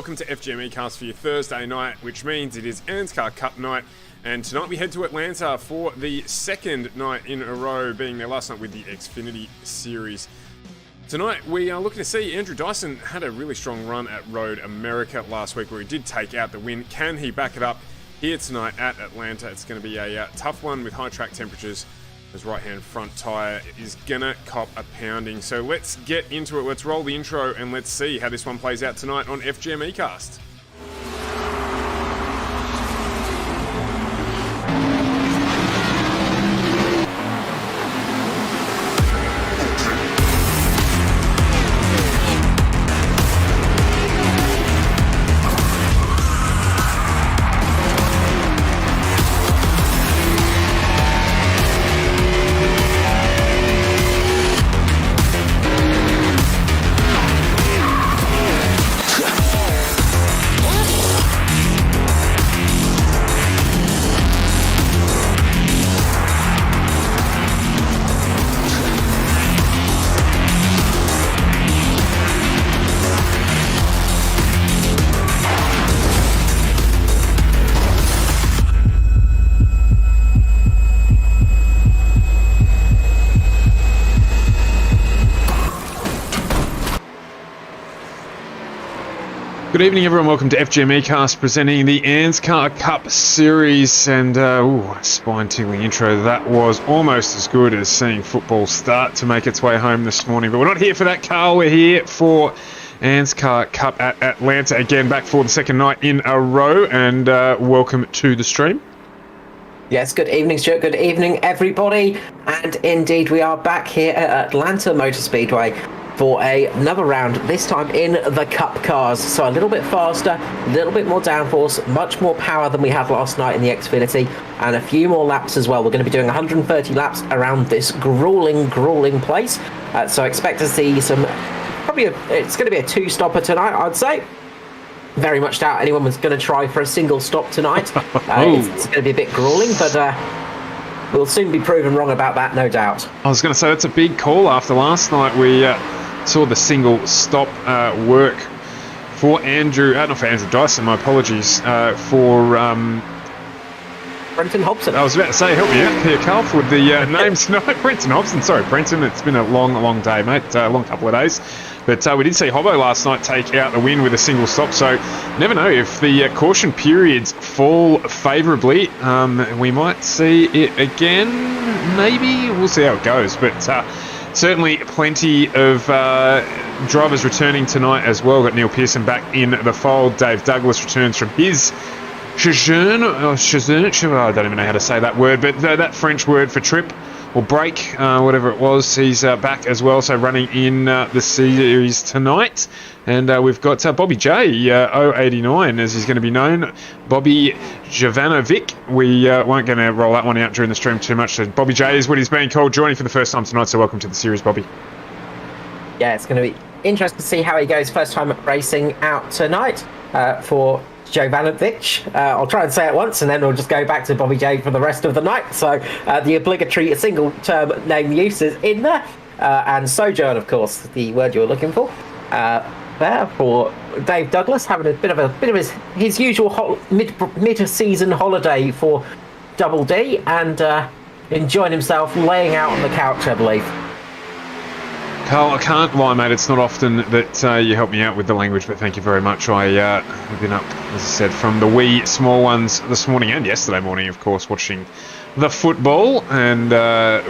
welcome to FGME Cast for your Thursday night, which means it is ANZCAR Cup night. And tonight we head to Atlanta for the second night in a row, being their last night with the Xfinity Series. Tonight we are looking to see Andrew Dyson had a really strong run at Road America last week where he did take out the win. Can he back it up here tonight at Atlanta? It's going to be a tough one with high track temperatures. His right-hand front tyre is gonna cop a pounding. So let's get into it. Let's roll the intro and let's see how this one plays out tonight on FGME Cast. Good evening, everyone. Welcome to FGME Cast, presenting the ANZCAR Cup Series. And, spine-tingling intro. That was almost as good as seeing football start to make its way home this morning. But we're not here for that, Carl. We're here for ANZCAR Cup at Atlanta. Again, back for the second night in a row. And welcome to the stream. Yes, good evening, Stuart. Good evening, everybody. And indeed, we are back here at Atlanta Motor Speedway for another round, this time in the Cup cars. So a little bit faster, a little bit more downforce, much more power than we had last night in the Xfinity, and a few more laps as well. We're going to be doing 130 laps around this grueling place. So expect to see some, it's going to be a two-stopper tonight, I'd say. Very much doubt anyone was going to try for a single stop tonight. It's going to be a bit grueling, but we'll soon be proven wrong about that, no doubt. I was going to say, that's a big call after last night. We saw the single stop work for not for Andrew Dyson, my apologies, for Brenton Hobson. I was about to say, help me out here, Carl, with the names. No, Brenton Hobson. Sorry, Brenton. It's been a long day, mate. A long couple of days. But we did see Hobbo last night take out the win with a single stop, so never know if the caution periods fall favourably. We might see it again, maybe. We'll see how it goes. But certainly plenty of drivers returning tonight as well. Got Neil Pearson back in the fold. Dave Douglas returns from his Chazerne, I don't even know how to say that word, but that French word for trip or break, whatever it was. He's back as well, so running in the series tonight. And we've got Bobby J, 089 as he's going to be known, Bobby Jovanovic. We weren't going to roll that one out during the stream too much, so Bobby J is what he's being called, joining for the first time tonight, so welcome to the series, Bobby. Yeah, it's going to be interesting to see how he goes first time racing out tonight for Jovanovic. I'll try and say it once and then we'll just go back to Bobby J for the rest of the night. So the obligatory single term name use is in there. And sojourn, of course, the word you were looking for. There for Dave Douglas, having a bit of his usual mid-season holiday for Double D and enjoying himself laying out on the couch, I believe. Carl, I can't lie, mate. It's not often that you help me out with the language, but thank you very much. I've been up, as I said, from the wee small ones this morning and yesterday morning, of course, watching the football. And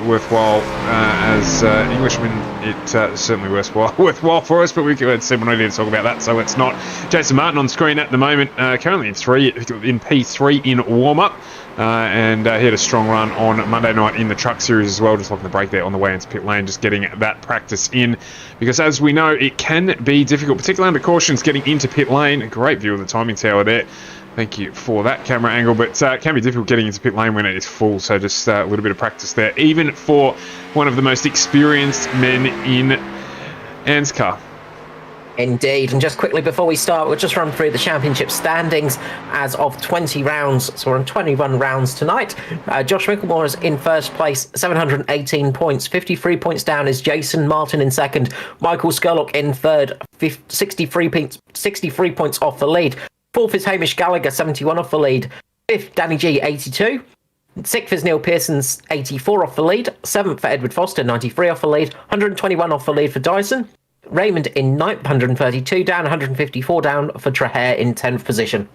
worthwhile, as Englishmen, it's certainly worthwhile for us, but we said we're not here to talk about that, so it's not. Jason Martin on screen at the moment, currently in P3 in warm-up. And he had a strong run on Monday night in the truck series as well, just looking the break there on the way into pit lane, just getting that practice in, because as we know, it can be difficult, particularly under cautions, getting into pit lane. A great view of the timing tower there. Thank you for that camera angle, but it can be difficult getting into pit lane when it is full, so just a little bit of practice there, even for one of the most experienced men in ANZCAR. Indeed, and just quickly before we start, we'll just run through the championship standings as of 20 rounds. So we're on 21 rounds tonight. Josh Micklemore is in first place, 718 points. 53 points down is Jason Martin in second. Michael Skurlock in third, 63 points off the lead. Fourth is Hamish Gallagher, 71 off the lead. Fifth, Danny G, 82. Sixth is Neil Pearson's 84 off the lead. Seventh for Edward Foster, 93 off the lead. 121 off the lead for Dyson. Raymond in 9th, 132 down, 154 down for Trahair in 10th position.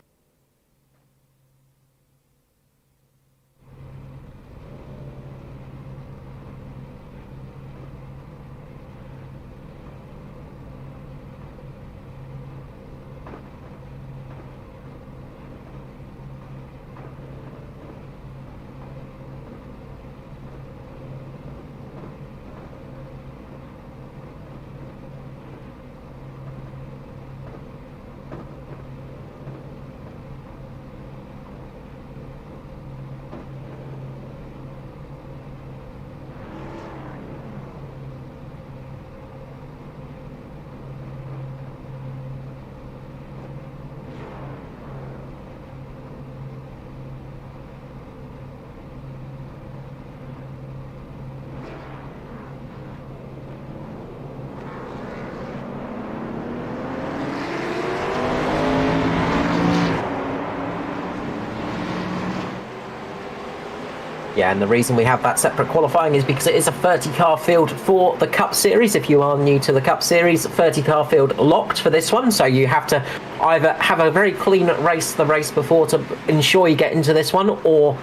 Yeah, and the reason we have that separate qualifying is because it is a 30-car field for the Cup Series. If you are new to the Cup Series, 30-car field locked for this one, so you have to either have a very clean race the race before to ensure you get into this one, or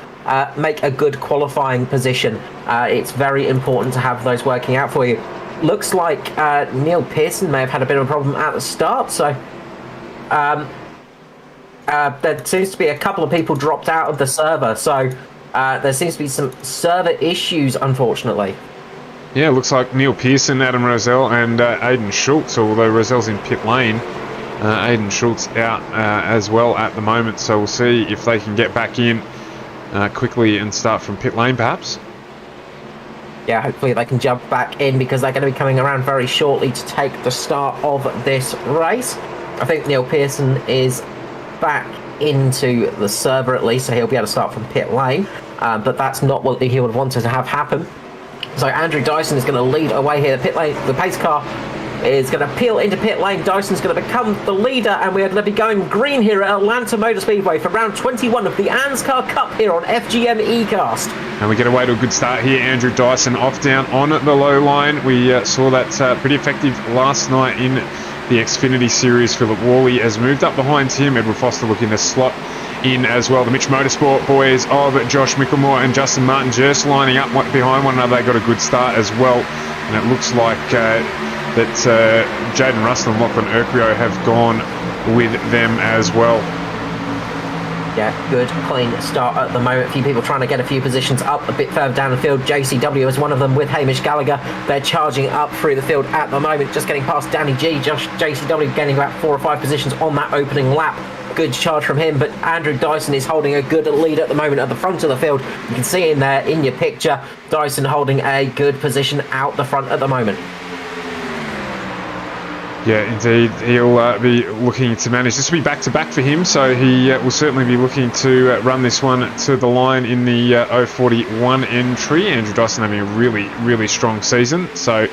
make a good qualifying position. It's very important to have those working out for you. Looks like Neil Pearson may have had a bit of a problem at the start, so there seems to be a couple of people dropped out of the server, so there seems to be some server issues, unfortunately. Yeah, looks like Neil Pearson, Adam Rosell, and Aidan Schultz, although Rosell's in pit lane. Aidan Schultz out as well at the moment, so we'll see if they can get back in quickly and start from pit lane, perhaps. Yeah, hopefully they can jump back in, because they're going to be coming around very shortly to take the start of this race. I think Neil Pearson is back into the server at least, so he'll be able to start from pit lane, but that's not what he would want to have happen. So Andrew Dyson is going to lead away here. The pit lane, the pace car is going to peel into pit lane. Dyson's going to become the leader, and we're going to be going green here at Atlanta Motor Speedway for round 21 of the ANZCAR Cup here on FGM eCast. And we get away to a good start here. Andrew Dyson off down on the low line. We saw that pretty effective last night in the Xfinity Series. Philip Worley has moved up behind him. Edward Foster looking to slot in as well. The Mitch Motorsport boys of Josh Micklemore and Justin Martin just lining up behind one another. They got a good start as well. And it looks like that Jaden Russell and Lachlan Urquio have gone with them as well. Yeah, good, clean start at the moment. A few people trying to get a few positions up a bit further down the field. JCW is one of them with Hamish Gallagher. They're charging up through the field at the moment, just getting past Danny G. JCW gaining about 4 or 5 positions on that opening lap. Good charge from him, but Andrew Dyson is holding a good lead at the moment at the front of the field. You can see in there in your picture, Dyson holding a good position out the front at the moment. Yeah, indeed. He'll be looking to manage. This will be back-to-back for him, so he will certainly be looking to run this one to the line in the 041 entry. Andrew Dyson having a really, really strong season, so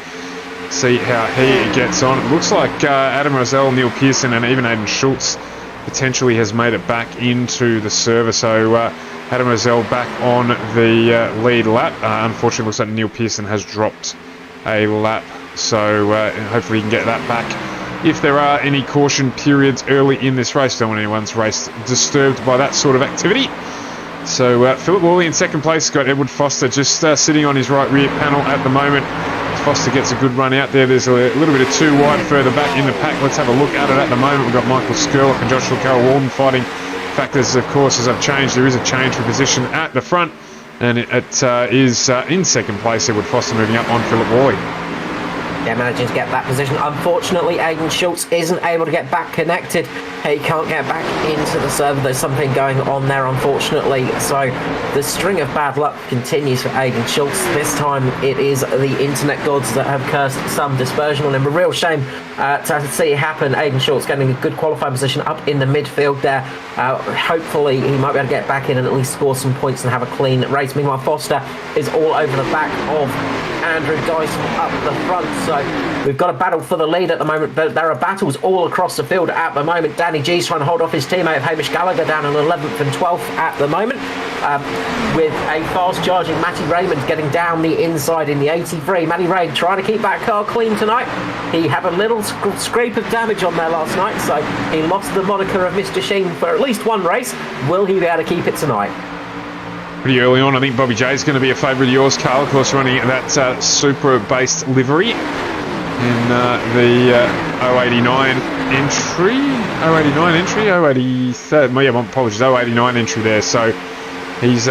see how he gets on. It looks like Adam Rosell, Neil Pearson, and even Aidan Schultz potentially has made it back into the server, so Adam Rosell back on the lead lap. Unfortunately, looks like Neil Pearson has dropped a lap, so hopefully he can get that back. If there are any caution periods early in this race, don't want anyone's race disturbed by that sort of activity. So Philip Worley in second place, got Edward Foster just sitting on his right rear panel at the moment. Foster gets a good run out there. There's a little bit of too wide further back in the pack. Let's have a look at it at the moment. We've got Michael Skurlock and Joshua Carroll-Walden fighting. Factors, of course, as I've changed, there is a change for position at the front, and it is in second place. Edward Foster moving up on Philip Worley. Yeah, managing to get that position. Unfortunately, Aiden Schultz isn't able to get back connected. He can't get back into the server. There's something going on there, unfortunately. So the string of bad luck continues for Aiden Schultz. This time it is the internet gods that have cursed some dispersion on him. A real shame to see it happen. Aiden Schultz getting a good qualifying position up in the midfield there. Hopefully he might be able to get back in and at least score some points and have a clean race. Meanwhile, Foster is all over the back of Andrew Dyson up the front. So we've got a battle for the lead at the moment, but there are battles all across the field at the moment. Danny G's trying to hold off his teammate of Hamish Gallagher down in 11th and 12th at the moment, with a fast charging Matty Raymond getting down the inside in the 83. Matty Raymond trying to keep that car clean tonight. He had a little scrape of damage on there last night, so he lost the moniker of Mr. Sheen for at least one race. Will he be able to keep it tonight? Pretty early on, I think Bobby J is going to be a favourite of yours, Carl. Of course, running that Supra-based livery in the 089 entry. 089 entry? 083. Yeah, apologies, 089 entry there. So he's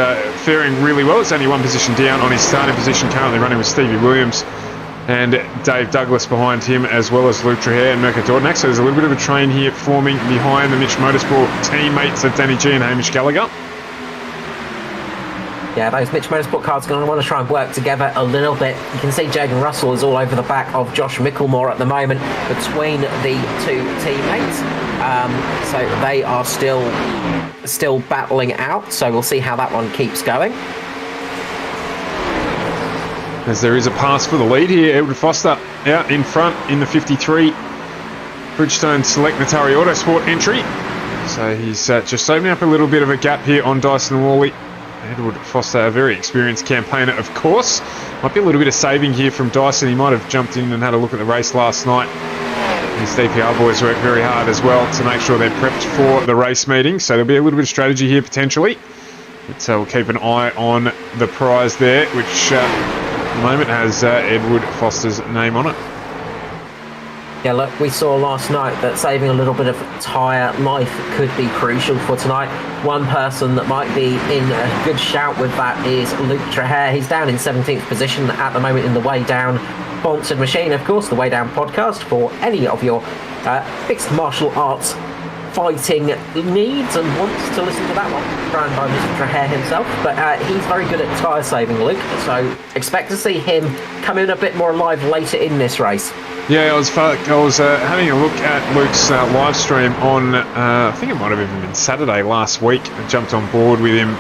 faring really well. It's only one position down on his starting position, currently running with Stevie Williams and Dave Douglas behind him, as well as Luke Traher and Mirko Dornak. So there's a little bit of a train here forming behind the Mitch Motorsport teammates of Danny G and Hamish Gallagher. Yeah, those Mitch Motorsport cars are going to want to try and work together a little bit. You can see Jaden Russell is all over the back of Josh Micklemore at the moment between the two teammates. So they are still battling out. So we'll see how that one keeps going. As there is a pass for the lead here, Edward Foster out in front in the 53. Bridgestone Select Natari Autosport entry. So he's just opening up a little bit of a gap here on Dyson Worley. Edward Foster, a very experienced campaigner, of course. Might be a little bit of saving here from Dyson. He might have jumped in and had a look at the race last night. His DPR boys worked very hard as well to make sure they're prepped for the race meeting. So there'll be a little bit of strategy here potentially. But we'll keep an eye on the prize there, which at the moment has Edward Foster's name on it. Yeah, look, we saw last night that saving a little bit of tyre life could be crucial for tonight. One person that might be in a good shout with that is Luke Traher. He's down in 17th position at the moment in the Way Down sponsored machine. Of course, the Way Down podcast for any of your mixed martial arts fighting needs and wants to listen to that one, run by Mr. Traher himself. But he's very good at tyre saving, Luke, so expect to see him come in a bit more alive later in this race. Yeah, I was having a look at Luke's live stream on, I think it might have even been Saturday last week. I jumped on board with him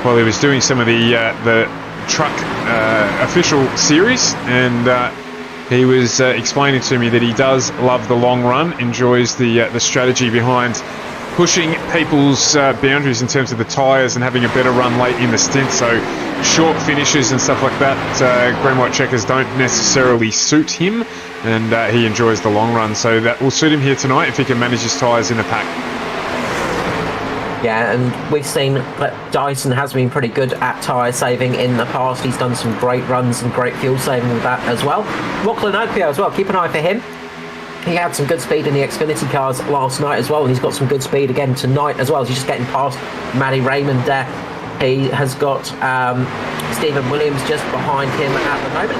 while he was doing some of the truck official series, and he was explaining to me that he does love the long run, enjoys the strategy behind pushing people's boundaries in terms of the tyres and having a better run late in the stint. So short finishes and stuff like that, green white checkers don't necessarily suit him, and he enjoys the long run. So that will suit him here tonight if he can manage his tyres in the pack. Yeah, and we've seen that Dyson has been pretty good at tyre saving in the past. He's done some great runs and great fuel saving with that as well. Lachlan Opio as well, keep an eye for him. He had some good speed in the Xfinity cars last night as well, and he's got some good speed again tonight as well. He's just getting past Matty Raymond there. He has got Stephen Williams just behind him at the moment.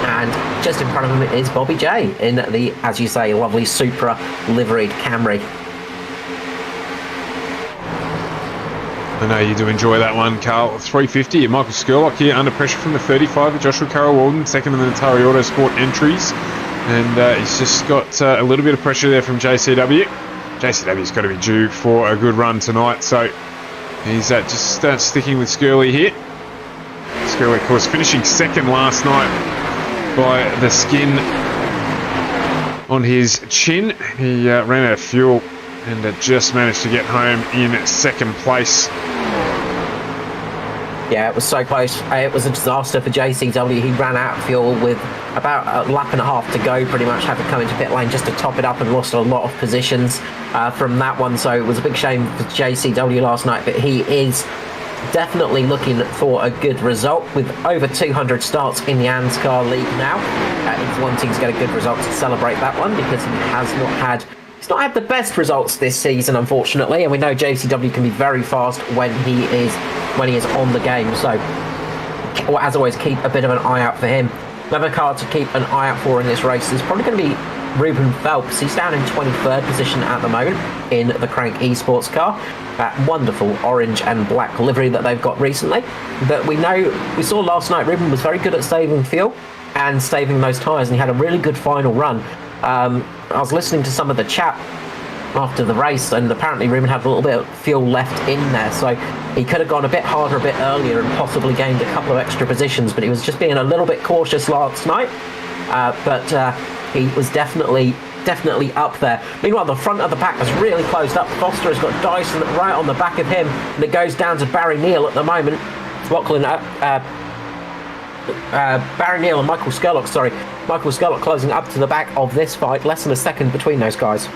And just in front of him is Bobby J in the, as you say, lovely Supra liveried Camry. I know you do enjoy that one, Carl. 350, Michael Skurlock here under pressure from the 35 of Joshua Carroll Walden, second in the Natari Autosport entries. And he's just got a little bit of pressure there from JCW. JCW's got to be due for a good run tonight, so he's just sticking with Skurley here. Skurley, of course, finishing second last night by the skin on his chin. He ran out of fuel and just managed to get home in second place. Yeah, it was so close. It was a disaster for JCW. He ran out of fuel with about a lap and a half to go, pretty much had to come into pit lane just to top it up and lost a lot of positions from that one. So it was a big shame for JCW last night, but he is definitely looking for a good result with over 200 starts in the ANZCAR League now. He's wanting to get a good result to celebrate that one because he's not had the best results this season, unfortunately, and we know JCW can be very fast when he is on the game. So, as always, keep a bit of an eye out for him. Another car to keep an eye out for in this race is probably going to be Ruben Phelps. He's down in 23rd position at the moment in the Crank Esports car. That wonderful orange and black livery that they've got recently. But we saw last night Ruben was very good at saving fuel and saving those tyres, and he had a really good final run. I was listening to some of the chat after the race, and apparently Ruben had a little bit of fuel left in there, so he could have gone a bit harder a bit earlier and possibly gained a couple of extra positions, but he was just being a little bit cautious last night. But he was definitely up there. Meanwhile, the front of the pack has really closed up. Foster has got Dyson right on the back of him, and it goes down to Barry Neal at the moment. Barry Neal and Michael Skurlock, Michael Skurlock closing up to the back of this fight. Less than a second between those guys.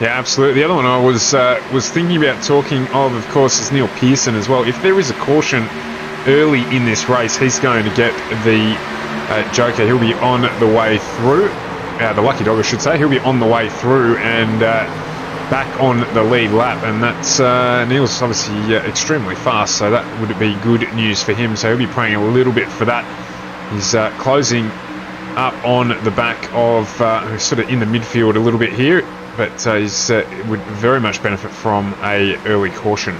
Yeah, absolutely. The other one I was thinking about talking of course, is Neil Pearson as well. If there is a caution early in this race, he's going to get the Joker. He'll be on the way through. The Lucky Dog, I should say. He'll be on the way through and back on the lead lap. And that's Neil's obviously extremely fast, so that would be good news for him. So he'll be praying a little bit for that. He's closing up on the back of sort of in the midfield a little bit here. But he would very much benefit from a early caution.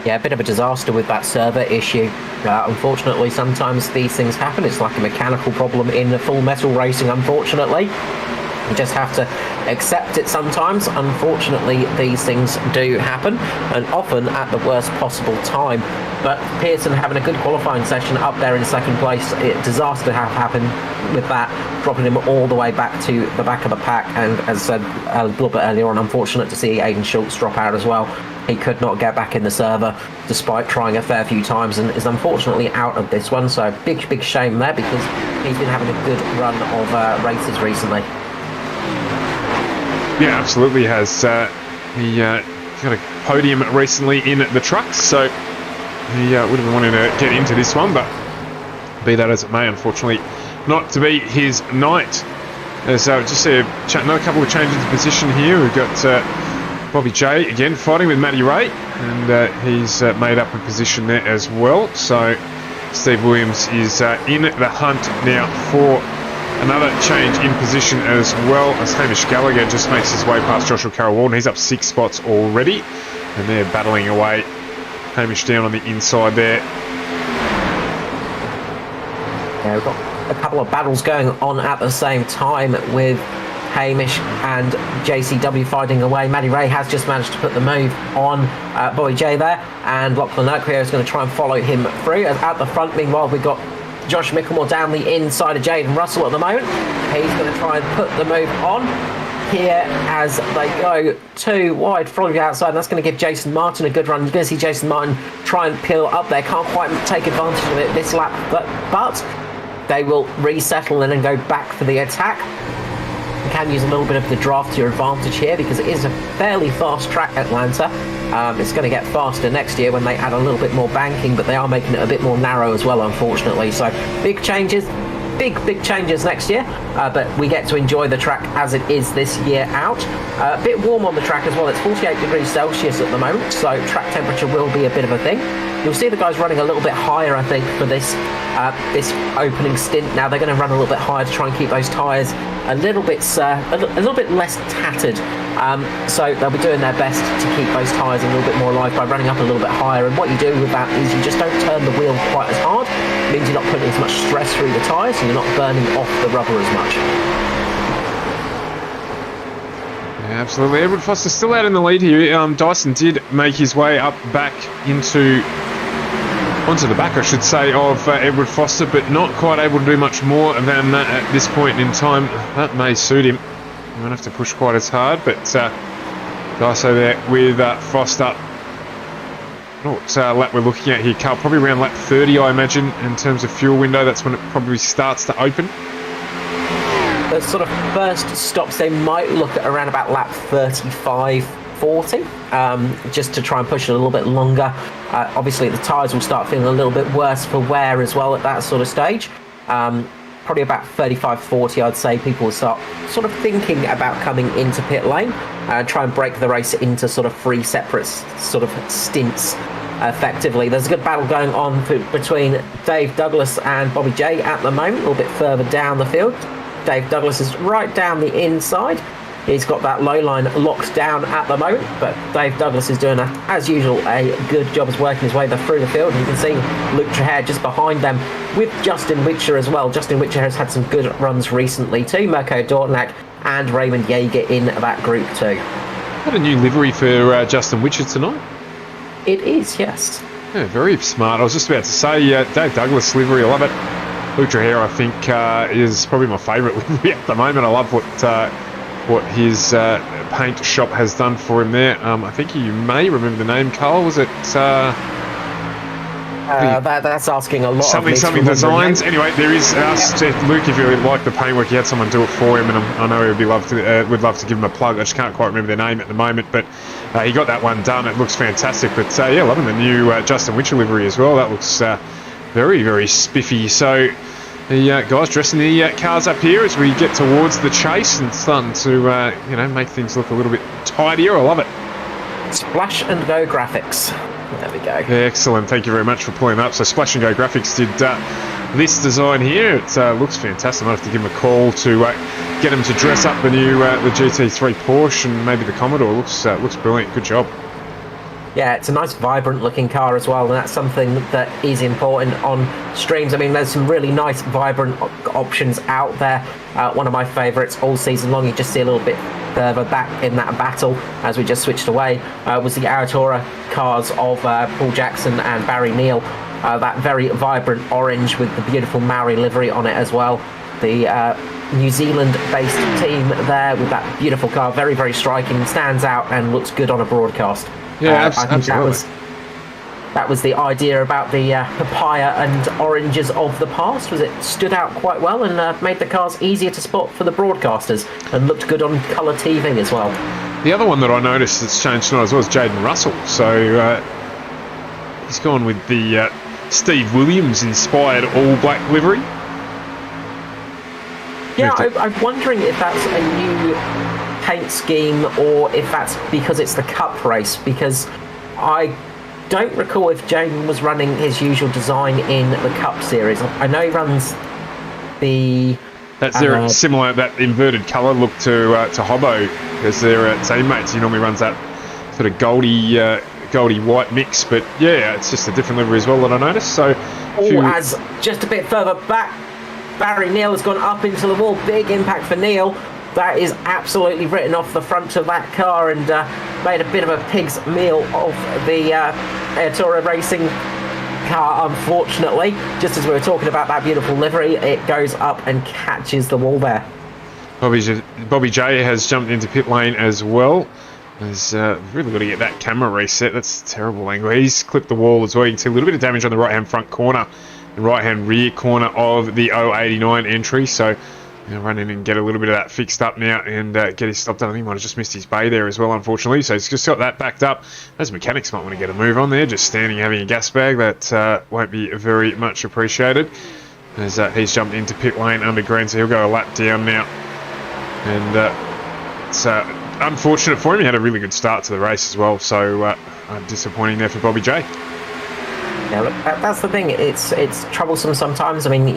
Yeah, a bit of a disaster with that server issue. Unfortunately, sometimes these things happen. It's like a mechanical problem in full metal racing, unfortunately. You just have to accept it sometimes. Unfortunately, these things do happen, and often at the worst possible time. But Pearson having a good qualifying session up there in second place. Disaster have happened with that, dropping him all the way back to the back of the pack. And as I said a little bit earlier on, unfortunate to see Aidan Schultz drop out as well. He could not get back in the server despite trying a fair few times, and is unfortunately out of this one. So big shame there, because he's been having a good run of races recently. Yeah, absolutely has. He got a podium recently in the trucks, so he would have been wanting to get into this one, but be that as it may, unfortunately not to be his night. So just another couple of changes of position here. We've got Bobby J again fighting with Matty Ray, and he's made up a position there as well. So Steve Williams is in the hunt now for another change in position as well, as Hamish Gallagher just makes his way past Joshua Carroll-Walden. He's up 6 spots already, and they're battling away. Hamish down on the inside there. Yeah, we've got a couple of battles going on at the same time with Hamish and JCW fighting away. Matty Ray has just managed to put the move on Bobby J there, and Lachlan Urquhart is going to try and follow him through. At the front, meanwhile, we've got Josh Micklemore down the inside of Jaden Russell at the moment. He's going to try and put the move on here as they go too wide from the outside. And that's going to give Jason Martin a good run. You're going to see Jason Martin try and peel up there. Can't quite take advantage of it this lap, but they will resettle and then go back for the attack. You can use a little bit of the draft to your advantage here, because it is a fairly fast track, Atlanta. It's going to get faster next year when they add a little bit more banking, but they are making it a bit more narrow as well, unfortunately. So big changes, big changes next year, but we get to enjoy the track as it is this year out. A bit warm on the track as well. It's 48 degrees Celsius at the moment, so track temperature will be a bit of a thing. You'll see the guys running a little bit higher, I think, for this opening stint. Now they're going to run a little bit higher to try and keep those tyres a little bit less tattered. So they'll be doing their best to keep those tyres a little bit more alive by running up a little bit higher. And what you do with that is you just don't turn the wheel quite as hard. It means you're not putting as much stress through the tyres, and you're not burning off the rubber as much. Yeah, absolutely. Edward Foster still out in the lead here. Dyson did make his way up back onto the back, I should say, of Edward Foster, but not quite able to do much more than that at this point in time. That may suit him. He won't have to push quite as hard, but Dyson there with Foster. What lap we're looking at here, Carl? Probably around lap 30, I imagine, in terms of fuel window. That's when it probably starts to open. The sort of first stops, they might look at around about lap 35, 40, just to try and push it a little bit longer. Obviously, the tyres will start feeling a little bit worse for wear as well at that sort of stage. Probably about 35, 40, I'd say, people will start sort of thinking about coming into pit lane and try and break the race into sort of 3 separate sort of stints effectively. There's a good battle going on between Dave Douglas and Bobby J at the moment, a little bit further down the field. Dave Douglas is right down the inside. He's got that low line locked down at the moment, but Dave Douglas is doing, as usual, a good job of working his way through the field. And you can see Luke Trahere just behind them with Justin Witcher as well. Justin Witcher has had some good runs recently too. Mirko Dortnack and Raymond Jaeger in that group too. Got a new livery for Justin Witcher tonight? It is, yes. Yeah, very smart. I was just about to say, Dave Douglas livery, I love it. Luke Trahere, I think, is probably my favourite livery at the moment. I love what his paint shop has done for him there. I think you may remember the name, Carl. Was it? That's asking a lot. Something Designs. Anyway, there is Luke. If you would like the paintwork, he had someone do it for him, and I know he would love to give him a plug. I just can't quite remember their name at the moment, but he got that one done. It looks fantastic. But yeah, loving the new Justin Witcher livery as well. That looks very, very spiffy. So. The guys dressing the cars up here as we get towards the chase and starting to make things look a little bit tidier. I love it. Splash and Go Graphics. There we go. Excellent. Thank you very much for pulling up. So Splash and Go Graphics did this design here. It looks fantastic. I might have to give them a call to get them to dress up the new the GT3 Porsche and maybe the Commodore. Looks brilliant. Good job. Yeah, it's a nice, vibrant-looking car as well, and that's something that is important on streams. I mean, there's some really nice, vibrant options out there. One of my favourites all season long, you just see a little bit further back in that battle as we just switched away, was the Aratora cars of Paul Jackson and Barry Neal. That very vibrant orange with the beautiful Maori livery on it as well. The New Zealand-based team there with that beautiful car, very, very striking, stands out and looks good on a broadcast. Yeah, I think absolutely. That was the idea about the papaya and oranges of the past. Was it stood out quite well and made the cars easier to spot for the broadcasters and looked good on colour TV as well. The other one that I noticed that's changed tonight as well is Jaden Russell. So he's gone with the Steve Williams-inspired all-black livery. Yeah, I'm wondering if that's a new paint scheme or if that's because it's the Cup race, because I don't recall if Jaden was running his usual design in the Cup series. I know he runs the... That's their similar, that inverted colour look to Hobbo as their teammates. He normally runs that sort of goldy white mix, but yeah, it's just a different livery as well that I noticed. So, as just a bit further back, Barry Neal has gone up into the wall. Big impact for Neal. That is absolutely written off the front of that car and made a bit of a pig's meal of the Aratora Racing car, unfortunately. Just as we were talking about that beautiful livery, it goes up and catches the wall there. Bobby J has jumped into pit lane as well. He's really got to get that camera reset. That's a terrible angle. He's clipped the wall as well. You can see a little bit of damage on the right-hand front corner, the right-hand rear corner of the 089 entry. So run in and get a little bit of that fixed up now and get his stop done. I think he might have just missed his bay there as well, unfortunately. So he's just got that backed up. Those mechanics might want to get a move on there. Just standing having a gas bag, that won't be very much appreciated. As he's jumped into pit lane under green, so he'll go a lap down now. And it's unfortunate for him. He had a really good start to the race as well. So disappointing there for Bobby J. Yeah, look, that's the thing. It's troublesome sometimes. I mean,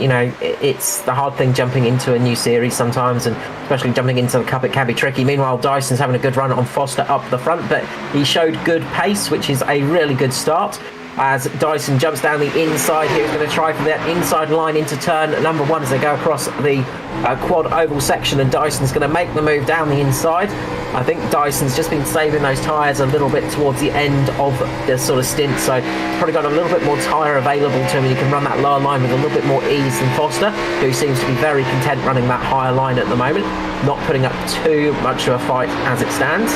it's the hard thing jumping into a new series sometimes, and especially jumping into the Cup, it can be tricky. Meanwhile, Dyson's having a good run on Foster up the front, but he showed good pace, which is a really good start. As Dyson jumps down the inside here, he's going to try for that inside line into turn number one as they go across the quad oval section, and Dyson's going to make the move down the inside. I think Dyson's just been saving those tyres a little bit towards the end of the sort of stint, so probably got a little bit more tyre available to him, and he can run that lower line with a little bit more ease than Foster, who seems to be very content running that higher line at the moment, not putting up too much of a fight as it stands.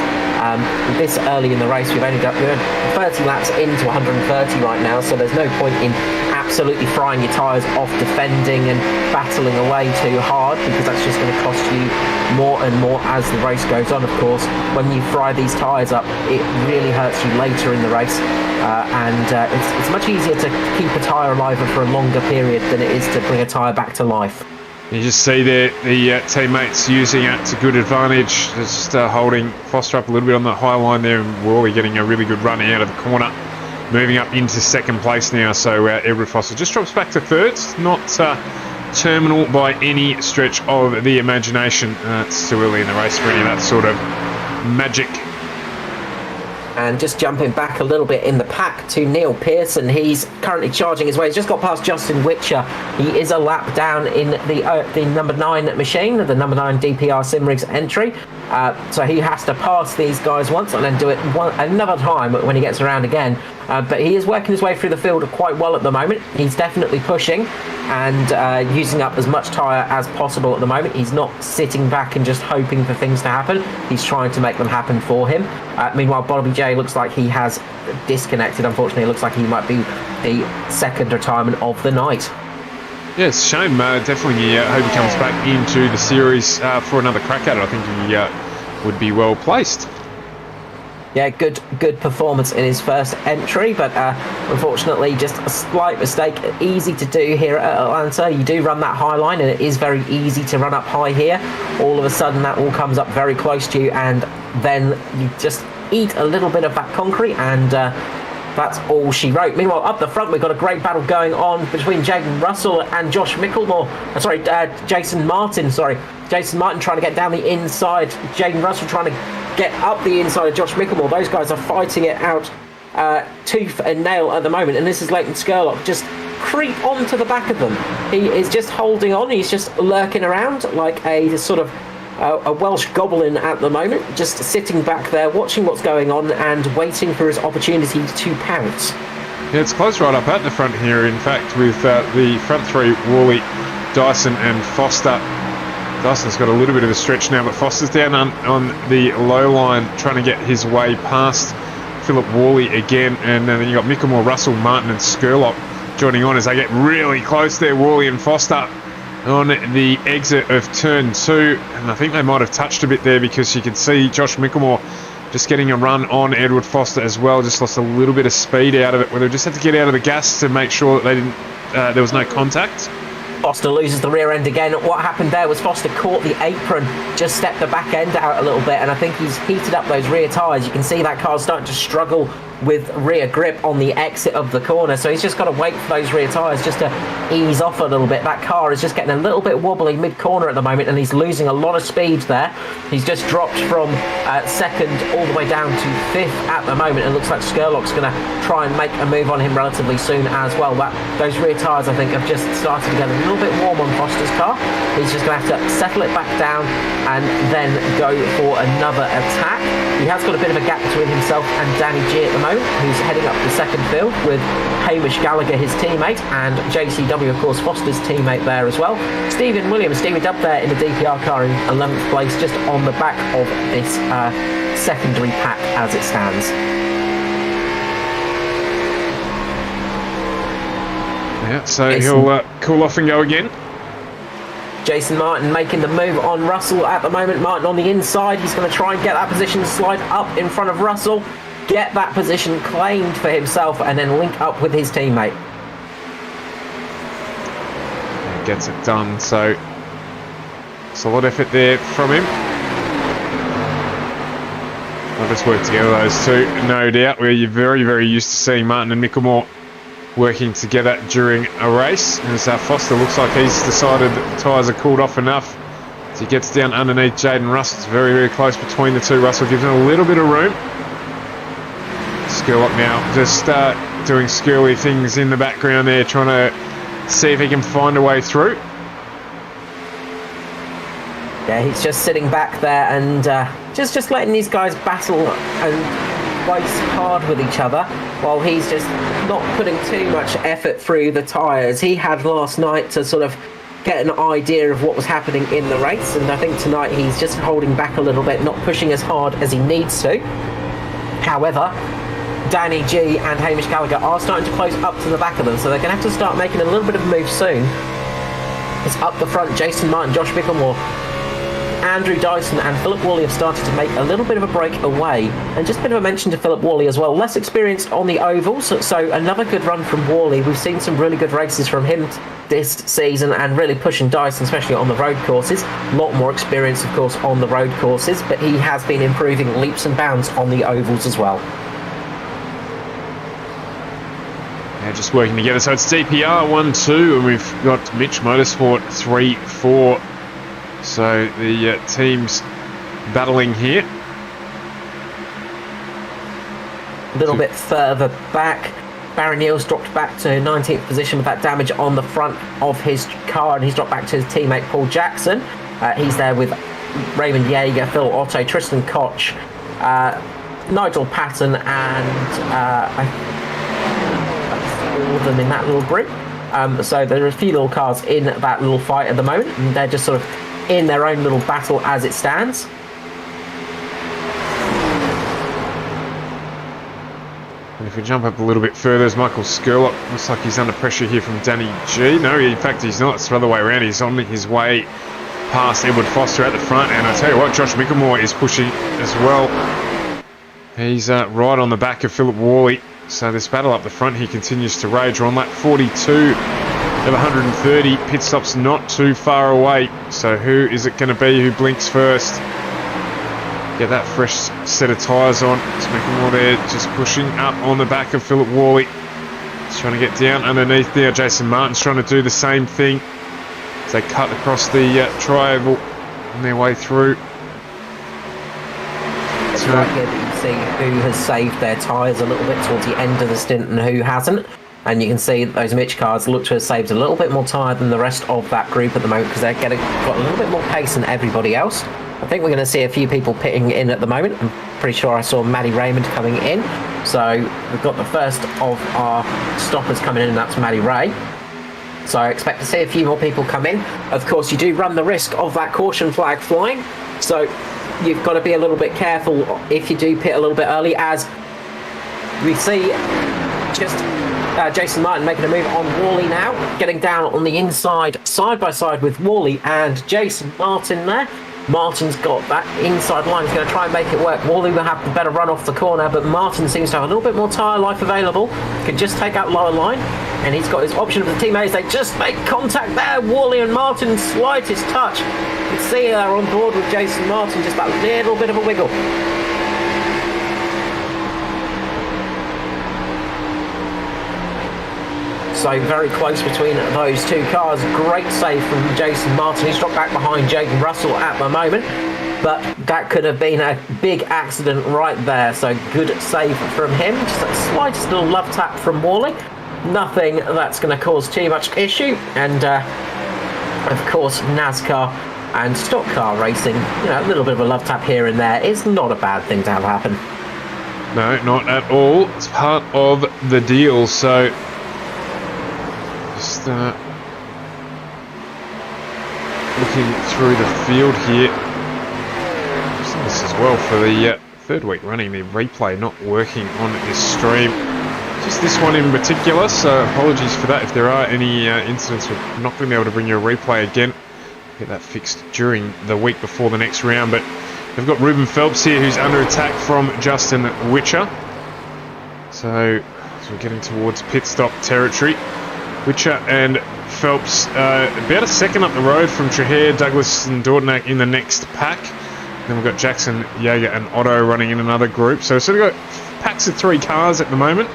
This early in the race, we're 30 laps into 130 right now, so there's no point in absolutely frying your tyres off defending and battling away too hard, because that's just going to cost you more and more as the race goes on. Of course, when you fry these tyres up, it really hurts you later in the race, and it's much easier to keep a tyre alive for a longer period than it is to bring a tyre back to life. You just see there the teammates using it to good advantage, just holding Foster up a little bit on the high line there, and Worley getting a really good run out of the corner. moving up into second place now. So Edward Foster just drops back to third. Not terminal by any stretch of the imagination. It's too early in the race for any of that sort of magic. And just jumping back a little bit in the pack to Neil Pearson. He's currently charging his way. He's just got past Justin Witcher. He is a lap down in the number 9 machine, the number 9 DPR Simrigs entry. So he has to pass these guys once and then do it another time when he gets around again. But he is working his way through the field quite well at the moment. He's definitely pushing and using up as much tyre as possible at the moment. He's not sitting back and just hoping for things to happen. He's trying to make them happen for him. Meanwhile, Bobby J looks like he has disconnected. Unfortunately, it looks like he might be the second retirement of the night. Yeah, it's a shame. Definitely hope he comes back into the series for another crack at it. I think he would be well placed. Yeah, good performance in his first entry, but unfortunately just a slight mistake. Easy to do here at Atlanta. You do run that high line and it is very easy to run up high here. All of a sudden that all comes up very close to you and then you just eat a little bit of that concrete and that's all she wrote. Meanwhile, up the front, we've got a great battle going on between Jaden Russell and Josh Micklemore. Jason Martin. Jason Martin trying to get down the inside. Jaden Russell trying to get up the inside of Josh Micklemore. Those guys are fighting it out tooth and nail at the moment. And this is Leighton Skurlock just creep onto the back of them. He is just holding on. He's just lurking around like a sort of a Welsh goblin at the moment, just sitting back there, watching what's going on and waiting for his opportunity to pounce. Yeah, it's close right up at the front here, in fact, with the front three, Worley, Dyson and Foster. Dyson's got a little bit of a stretch now, but Foster's down on the low line trying to get his way past Philip Worley again, and then you've got Micklemore, Russell, Martin and Skurlock joining on as they get really close there, Worley and Foster on the exit of turn 2, and I think they might have touched a bit there because you can see Josh Micklemore just getting a run on Edward Foster as well. Just lost a little bit of speed out of it, where they just had to get out of the gas to make sure that they didn't there was no contact. Foster loses the rear end again. What happened there was Foster caught the apron, just stepped the back end out a little bit, and I think he's heated up those rear tyres. You can see that car's starting to struggle with rear grip on the exit of the corner, so he's just got to wait for those rear tyres just to ease off a little bit. That car is just getting a little bit wobbly mid-corner at the moment, and he's losing a lot of speed there. He's just dropped from second all the way down to 5th at the moment. It looks like Skurlock's going to try and make a move on him relatively soon as well. Those rear tyres, I think, have just started to get a little bit warm on Foster's car. He's just going to have to settle it back down and then go for another attack. He has got a bit of a gap between himself and Danny G at the moment, who's heading up the second field with Hamish Gallagher, his teammate, and JCW, of course, Foster's teammate there as well. Stephen Williams, Stevie up there in the DPR car in 11th place, just on the back of this secondary pack as it stands. Yeah, so he'll cool off and go again. Jason Martin making the move on Russell at the moment. Martin on the inside. He's going to try and get that position, slide up in front of Russell, get that position claimed for himself, and then link up with his teammate. He gets it done, so solid effort there from him. They'll just work together, those two, no doubt. We're very, very used to seeing Martin and Micklemore working together during a race. As Foster looks like he's decided that the tyres are cooled off enough. As he gets down underneath Jaden Russell, it's very, very close between the two. Russell gives him a little bit of room. Skurlock now just doing Skurly things in the background there, trying to see if he can find a way through. Yeah, he's just sitting back there and just letting these guys battle and race hard with each other, while he's just not putting too much effort through the tyres. He had last night to sort of get an idea of what was happening in the race, and I think tonight he's just holding back a little bit, not pushing as hard as he needs to. However, Danny G and Hamish Gallagher are starting to close up to the back of them, so they're going to have to start making a little bit of a move soon. It's up the front, Jason Martin, Josh Micklemore, Andrew Dyson and Philip Worley have started to make a little bit of a break away. And just a bit of a mention to Philip Worley as well. Less experienced on the ovals, so another good run from Worley. We've seen some really good races from him this season and really pushing Dyson, especially on the road courses. A lot more experience, of course, on the road courses, but he has been improving leaps and bounds on the ovals as well. Yeah, just working together. So it's DPR 1-2, and we've got Mitch Motorsport 3-4. So the teams battling here. A little bit further back, Barry Neal's dropped back to 19th position with that damage on the front of his car, and he's dropped back to his teammate Paul Jackson. He's there with Raymond Yeager, Phil Otto, Tristan Koch, Nigel Patton, and all of them in that little group. So there are a few little cars in that little fight at the moment, and they're just sort of in their own little battle as it stands. And if we jump up a little bit further, as Michael Skurlock looks like he's under pressure here from Danny G. No, in fact he's not. It's the other way around. He's on his way past Edward Foster at the front, and I tell you what, Josh Mickelmore is pushing as well. He's right on the back of Philip Worley. So this battle up the front here continues to rage. We're on lap 42 of 130. Pit stop's not too far away. So who is it going to be who blinks first? Get that fresh set of tyres on. It's Mickelmore there just pushing up on the back of Philip Worley. He's trying to get down underneath there. Jason Martin's trying to do the same thing as they cut across the triangle on their way through. It's right here that you can see who has saved their tyres a little bit towards the end of the stint and who hasn't. And you can see that those Mitch cars look to have saved a little bit more tyre than the rest of that group at the moment, because they're got a little bit more pace than everybody else. I think we're going to see a few people pitting in at the moment. I'm pretty sure I saw Maddie Raymond coming in. So we've got the first of our stoppers coming in, and that's Maddie Ray. So I expect to see a few more people come in. Of course, you do run the risk of that caution flag flying. So you've got to be a little bit careful if you do pit a little bit early, as we see just Jason Martin making a move on Worley now, getting down on the inside, side by side with Worley and Jason Martin there. Martin's got that inside line. He's going to try and make it work. Worley will have the better run off the corner, but Martin seems to have a little bit more tyre life available. Can just take out lower line, and he's got his option of the teammates. They just make contact there. Worley and Martin, slightest touch. You can see they're on board with Jason Martin, just that little bit of a wiggle. So very close between those two cars. Great save from Jason Martin. He's dropped back behind Jaden Russell at the moment, but that could have been a big accident right there. So good save from him. Just a slightest little love tap from Worley. Nothing that's going to cause too much issue. And of course, NASCAR and stock car racing, a little bit of a love tap here and there is not a bad thing to have happen. No, not at all. It's part of the deal. So just looking through the field here. This as well for the third week running, the replay not working on this stream. Just this one in particular, so apologies for that if there are any incidents. We're not going to be able to bring you a replay again. Get that fixed during the week before the next round, but we've got Ruben Phelps here who's under attack from Justin Witcher. So we're getting towards pit stop territory. Witcher and Phelps about a second up the road from Trahere, Douglas and Dortnack in the next pack. Then we've got Jackson, Yeager and Otto running in another group. So we've sort of got packs of 3 cars at the moment,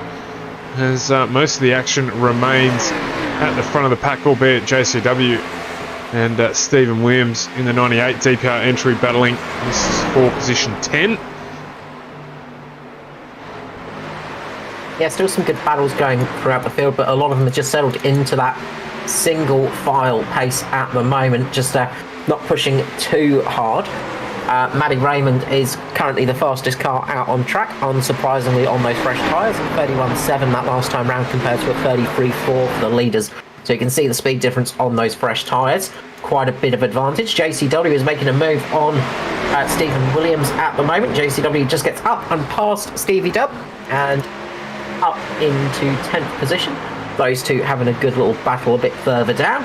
as most of the action remains at the front of the pack, albeit JCW and Stephen Williams in the 98 DPR entry battling. This is for position 10. Yeah, still some good battles going throughout the field, but a lot of them are just settled into that single file pace at the moment, just not pushing too hard. Maddie Raymond is currently the fastest car out on track, unsurprisingly on those fresh tyres, 31.7 that last time round compared to a 33.4 for the leaders. So you can see the speed difference on those fresh tyres, quite a bit of advantage. JCW is making a move on Stephen Williams at the moment. JCW just gets up and past Stevie Dub and up into 10th position. Those two having a good little battle a bit further down.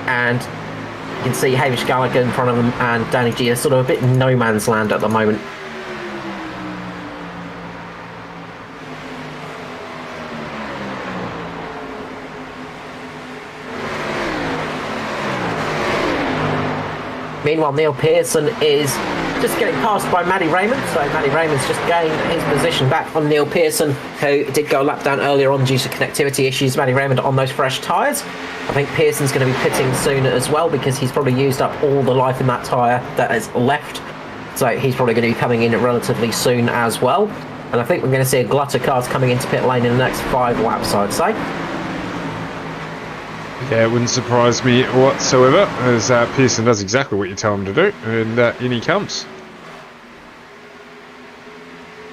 And you can see Hamish Gallagher in front of them and Danny G are sort of a bit in no man's land at the moment. Meanwhile, Neil Pearson is just getting passed by Matty Raymond. So Matty Raymond's just gained his position back on Neil Pearson, who did go a lap down earlier on due to connectivity issues. Matty Raymond on those fresh tyres. I think Pearson's going to be pitting soon as well, because he's probably used up all the life in that tyre that is left. So he's probably going to be coming in relatively soon as well. And I think we're going to see a glut of cars coming into pit lane in the next 5 laps, I'd say. Yeah, it wouldn't surprise me whatsoever, as Pearson does exactly what you tell him to do, and in he comes.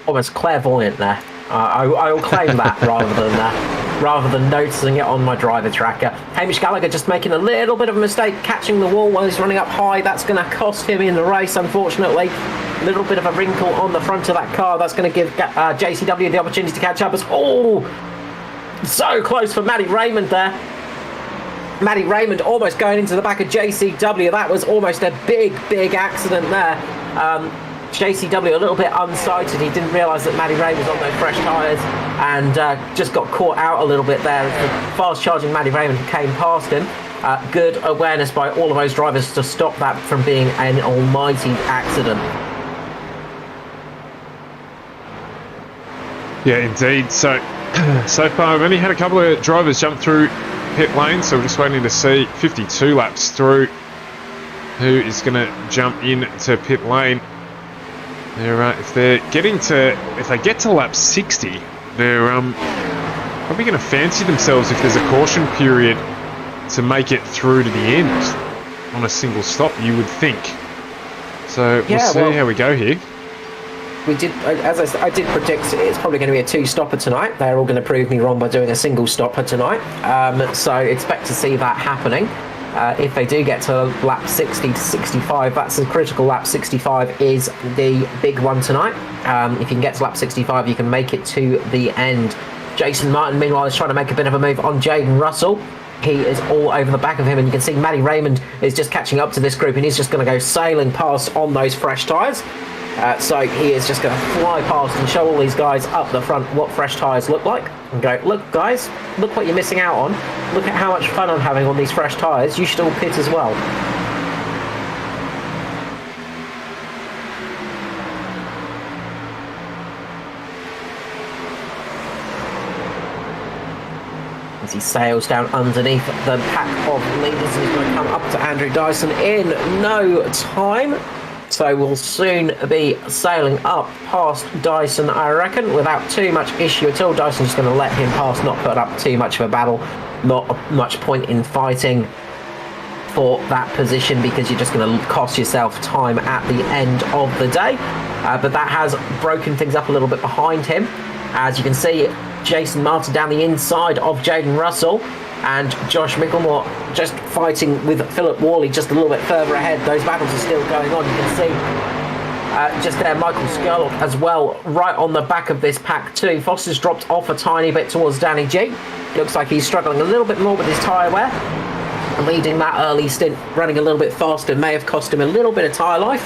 Almost clairvoyant there. I will claim that rather than noticing it on my driver tracker. Hamish Gallagher just making a little bit of a mistake, catching the wall while he's running up high. That's going to cost him in the race, unfortunately. A little bit of a wrinkle on the front of that car. That's going to give JCW the opportunity to catch up. So close for Matty Raymond there. Matty Raymond almost going into the back of JCW. That was almost a big accident there. JCW a little bit unsighted. He didn't realise that Matty Raymond was on those fresh tyres, and just got caught out a little bit there. The fast charging Matty Raymond came past him. Good awareness by all of those drivers to stop that from being an almighty accident. Yeah, indeed. So far we've only had a couple of drivers jump through pit lane, so we're just waiting to see 52 laps through who is going to jump into pit lane. If they get to lap 60, they're probably going to fancy themselves if there's a caution period to make it through to the end on a single stop, you would think. So we'll see how we go here. We did, as I did predict, it's probably going to be a 2-stopper tonight. They're all going to prove me wrong by doing a single stopper tonight. So expect to see that happening. If they do get to lap 60 to 65, that's a critical lap. 65 is the big one tonight. If you can get to lap 65, you can make it to the end. Jason Martin, meanwhile, is trying to make a bit of a move on Jaden Russell. He is all over the back of him, and you can see Matty Raymond is just catching up to this group, and he's just going to go sailing past on those fresh tyres. So he is just going to fly past and show all these guys up the front what fresh tyres look like, and go, look guys, look what you're missing out on. Look at how much fun I'm having on these fresh tyres. You should all pit as well. As he sails down underneath the pack of leaders, and he's going to come up to Andrew Dyson in no time. So we'll soon be sailing up past Dyson, I reckon, without too much issue at all. Dyson's just going to let him pass, not put up too much of a battle. Not much point in fighting for that position, because you're just going to cost yourself time at the end of the day. But that has broken things up a little bit behind him. As you can see, Jason Martin down the inside of Jaden Russell, and Josh Micklemore just fighting with Philip Worley just a little bit further ahead. Those battles are still going on. You can see just there Michael Skurlock as well, right on the back of this pack too. Foster's dropped off a tiny bit towards Danny G. Looks like he's struggling a little bit more with his tyre wear. Leading that early stint, running a little bit faster, may have cost him a little bit of tyre life.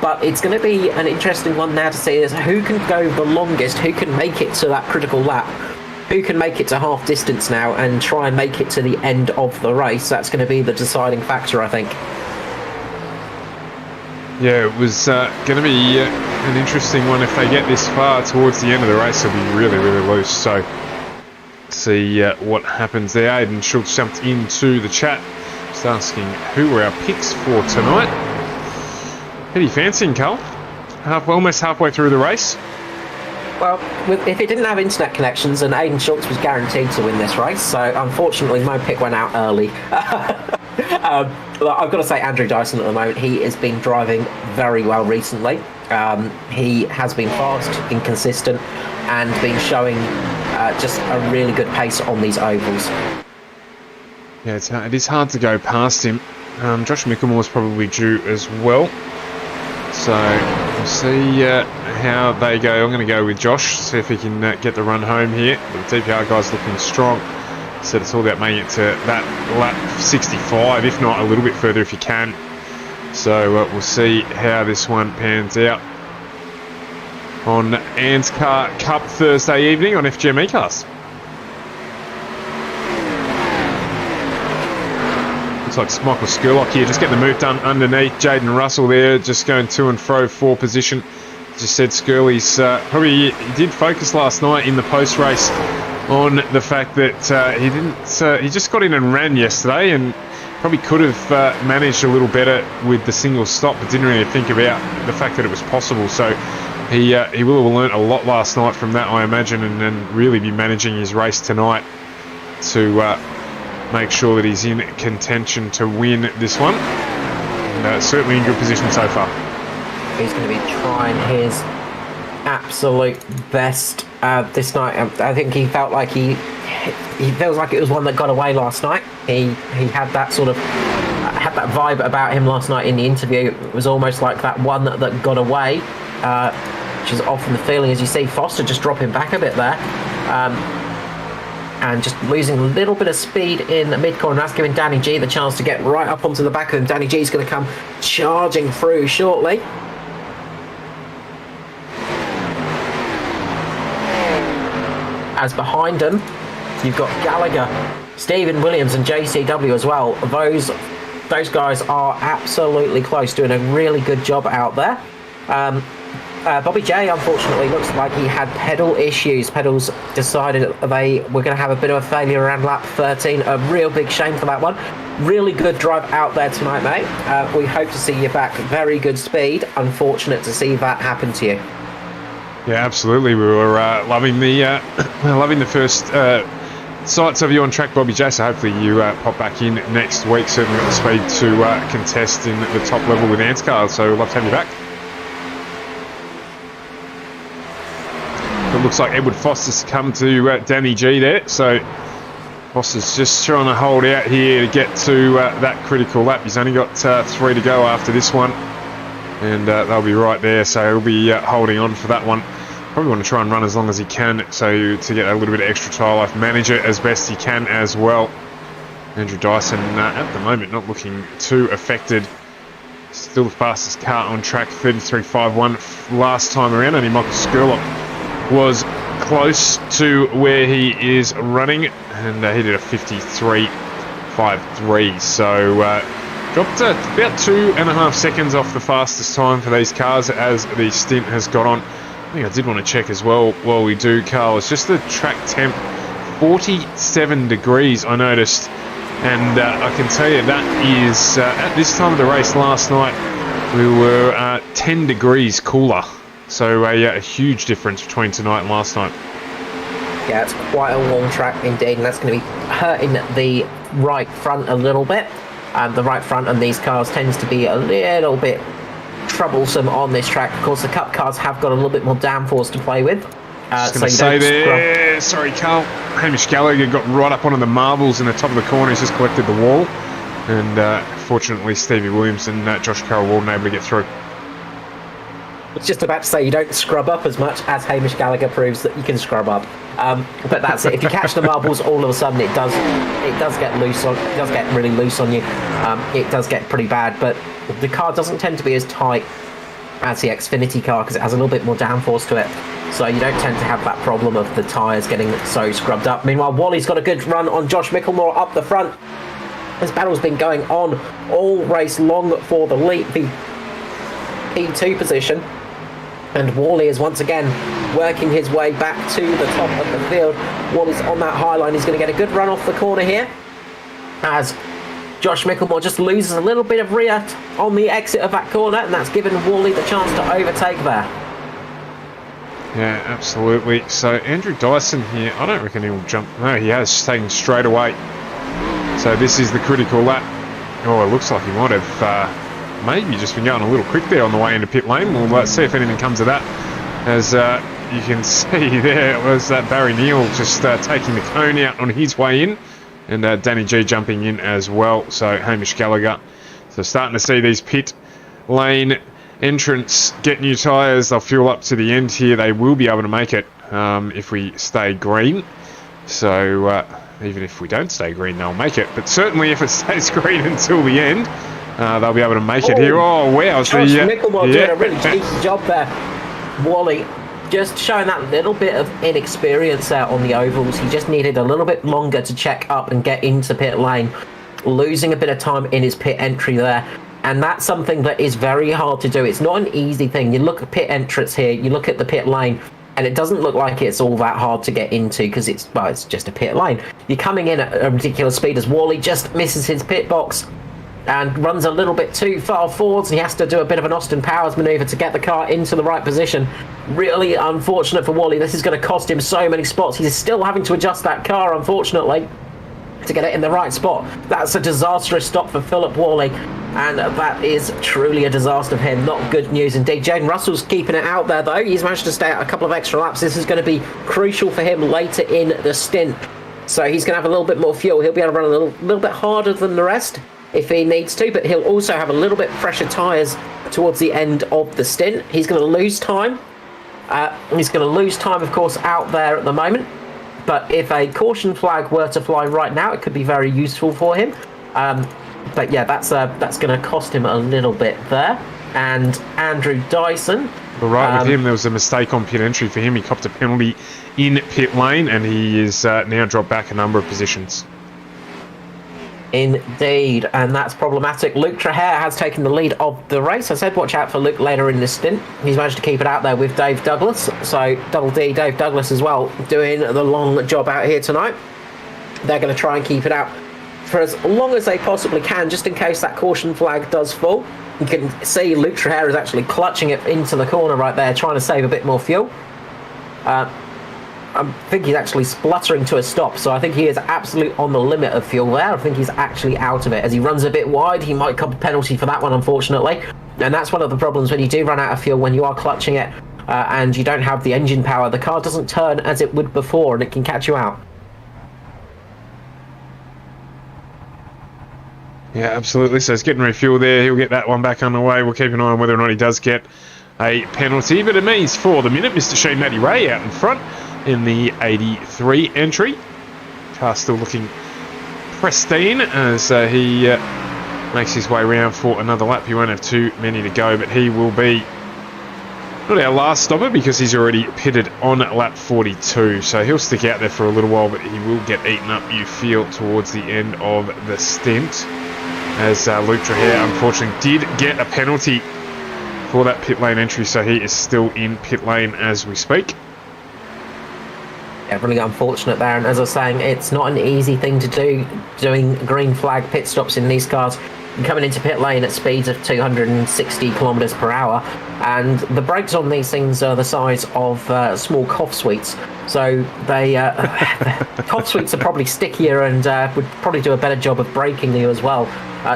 But it's going to be an interesting one now to see is who can go the longest, who can make it to that critical lap. Who can make it to half distance now and try and make it to the end of the race? That's going to be the deciding factor, I think. Yeah, it was going to be an interesting one. If they get this far towards the end of the race, it'll be really, really loose. So, see what happens there. Aidan Schultz jumped into the chat, just asking who were our picks for tonight. Who are you fancying, Carl? Almost halfway through the race. Well, if he didn't have internet connections, then Aidan Schultz was guaranteed to win this race. So, unfortunately, my pick went out early. I've got to say, Andrew Dyson at the moment, he has been driving very well recently. He has been fast, been consistent, and been showing just a really good pace on these ovals. Yeah, it is hard to go past him. Josh Micklemore's probably due as well. So we'll see how they go. I'm going to go with Josh, see if he can get the run home here. The DPR guy's looking strong. Said it's all about making it to that lap 65, if not a little bit further if you can. So we'll see how this one pans out on ANZCAR Cup Thursday evening on FGM Ecast. Looks like Michael Skurlock here, just getting the move done underneath. Jaden Russell there, just going to and fro for position. Just said Skirley's probably he did focus last night in the post race on the fact that he didn't. He just got in and ran yesterday, and probably could have managed a little better with the single stop, but didn't really think about the fact that it was possible. So he will have learnt a lot last night from that, I imagine, and then really be managing his race tonight to make sure that he's in contention to win this one. And, certainly in good position so far. He's going to be trying his absolute best this night. I think he felt like he feels like it was one that got away last night. He had that sort of had that vibe about him last night in the interview. It was almost like that one that got away, which is often the feeling, as you see Foster just dropping back a bit there. And just losing a little bit of speed in the mid-corner. That's giving Danny G the chance to get right up onto the back of him. Danny G is going to come charging through shortly. As behind them, you've got Gallagher, Stephen Williams and JCW as well. Those guys are absolutely close, doing a really good job out there. Bobby J, unfortunately, looks like he had pedal issues. Pedals decided they were going to have a bit of a failure around lap 13. A real big shame for that one. Really good drive out there tonight, mate. We hope to see you back. Very good speed. Unfortunate to see that happen to you. Yeah, absolutely. We were loving the first sights of you on track, Bobby J. So hopefully you pop back in next week. Certainly got the speed to contest in the top level with ANZCAR. So we'd love to have you back. It looks like Edward Foster's come to Danny G there, so Foster's just trying to hold out here to get to that critical lap. He's only got 3 to go after this one, and they'll be right there, so he'll be holding on for that one. Probably want to try and run as long as he can, so to get a little bit of extra tyre life, manage it as best he can as well. Andrew Dyson at the moment not looking too affected. Still the fastest car on track, 33.51 last time around. Only Michael Skurlock was close to where he is running, and he did a 53.53, so dropped about 2.5 seconds off the fastest time for these cars as the stint has got on. I think I did want to check as well while we do, Carl. It's just the track temp, 47 degrees I noticed, and I can tell you that is at this time of the race last night we were 10 degrees cooler. So a huge difference between tonight and last night. Yeah, it's quite a long track indeed, and that's going to be hurting the right front a little bit. The right front on these cars tends to be a little bit troublesome on this track. Of course, the Cup cars have got a little bit more downforce to play with. Sorry, Carl. Hamish Gallagher got right up onto the marbles in the top of the corner. He's just collected the wall. And fortunately, Stevie Williams and Josh Carroll Walden able to get through. I was just about to say, you don't scrub up as much as Hamish Gallagher proves that you can scrub up. But that's it. If you catch the marbles, all of a sudden it does get loose. It does get really loose on you. It does get pretty bad. But the car doesn't tend to be as tight as the Xfinity car because it has a little bit more downforce to it. So you don't tend to have that problem of the tyres getting so scrubbed up. Meanwhile, Wally's got a good run on Josh Micklemore up the front. This battle's been going on all race long for the lead, the P2 position. And Wally is once again working his way back to the top of the field. Wally's on that high line. He's going to get a good run off the corner here as Josh Micklemore just loses a little bit of rear on the exit of that corner, and that's given Wally the chance to overtake there. Yeah, absolutely. So Andrew Dyson here, I don't reckon he'll jump. No, he has taken straight away. So this is the critical lap. Oh, it looks like he might have maybe just been going a little quick there on the way into pit lane. We'll see if anything comes of that. As you can see there, it was Barry Neal just taking the cone out on his way in, and Danny G jumping in as well. So Hamish Gallagher. So starting to see these pit lane entrants get new tyres. They'll fuel up to the end here. They will be able to make it if we stay green. So even if we don't stay green, they'll make it. But certainly if it stays green until the end, they'll be able to make it here. Oh, wow. Josh Micklemore doing a really cheeky job there. Wally just showing that little bit of inexperience out on the ovals. He just needed a little bit longer to check up and get into pit lane. losing a bit of time in his pit entry there. And that's something that is very hard to do. It's not an easy thing. You look at pit entrance here, you look at the pit lane, and it doesn't look like it's all that hard to get into because it's just a pit lane. You're coming in at a ridiculous speed as Wally just misses his pit box and runs a little bit too far forwards. He has to do a bit of an Austin Powers maneuver to get the car into the right position. Really unfortunate for Wally. This is going to cost him so many spots. He's still having to adjust that car, unfortunately, to get it in the right spot. That's a disastrous stop for Philip Worley, and that is truly a disaster for him. Not good news indeed. Jaden Russell's keeping it out there, though. He's managed to stay out a couple of extra laps. This is going to be crucial for him later in the stint. So he's going to have a little bit more fuel. He'll be able to run a little bit harder than the rest if he needs to, but he'll also have a little bit fresher tyres towards the end of the stint. He's going to lose time. He's going to lose time, of course, out there at the moment. But if a caution flag were to fly right now, it could be very useful for him. But yeah, that's going to cost him a little bit there. And Andrew Dyson. Well, right with him, there was a mistake on pit entry for him. He copped a penalty in pit lane, and he is now dropped back a number of positions. Indeed, and that's problematic. Luke Trahere has taken the lead of the race. I said watch out for Luke later in this stint. He's managed to keep it out there with Dave Douglas. So Double D, Dave Douglas as well, doing the long job out here tonight. They're going to try and keep it out for as long as they possibly can, just in case that caution flag does fall. You can see Luke Trahere is actually clutching it into the corner right there, trying to save a bit more fuel. I think he's actually spluttering to a stop, so I think he is absolutely on the limit of fuel there. I think he's actually out of it. As he runs a bit wide, he might cop a penalty for that one, unfortunately. And that's one of the problems when you do run out of fuel, when you are clutching it and you don't have the engine power. The car doesn't turn as it would before, and it can catch you out. Yeah, absolutely. So he's getting refuel there. He'll get that one back underway. We'll keep an eye on whether or not he does get a penalty. But it means for the minute, Mr. Shane Matty Ray out in front in the 83 entry. Car still looking pristine as he makes his way around for another lap. He won't have too many to go, but he will be not our last stopper because he's already pitted on lap 42. So he'll stick out there for a little while, but he will get eaten up, you feel, towards the end of the stint. As Luke Trahere, unfortunately, did get a penalty for that pit lane entry, so he is still in pit lane as we speak. Yeah, really unfortunate there, and as I was saying, it's not an easy thing to do, doing green flag pit stops in these cars. You're coming into pit lane at speeds of 260 kilometers per hour, and the brakes on these things are the size of small cough sweets. So they cough sweets are probably stickier and would probably do a better job of braking you as well.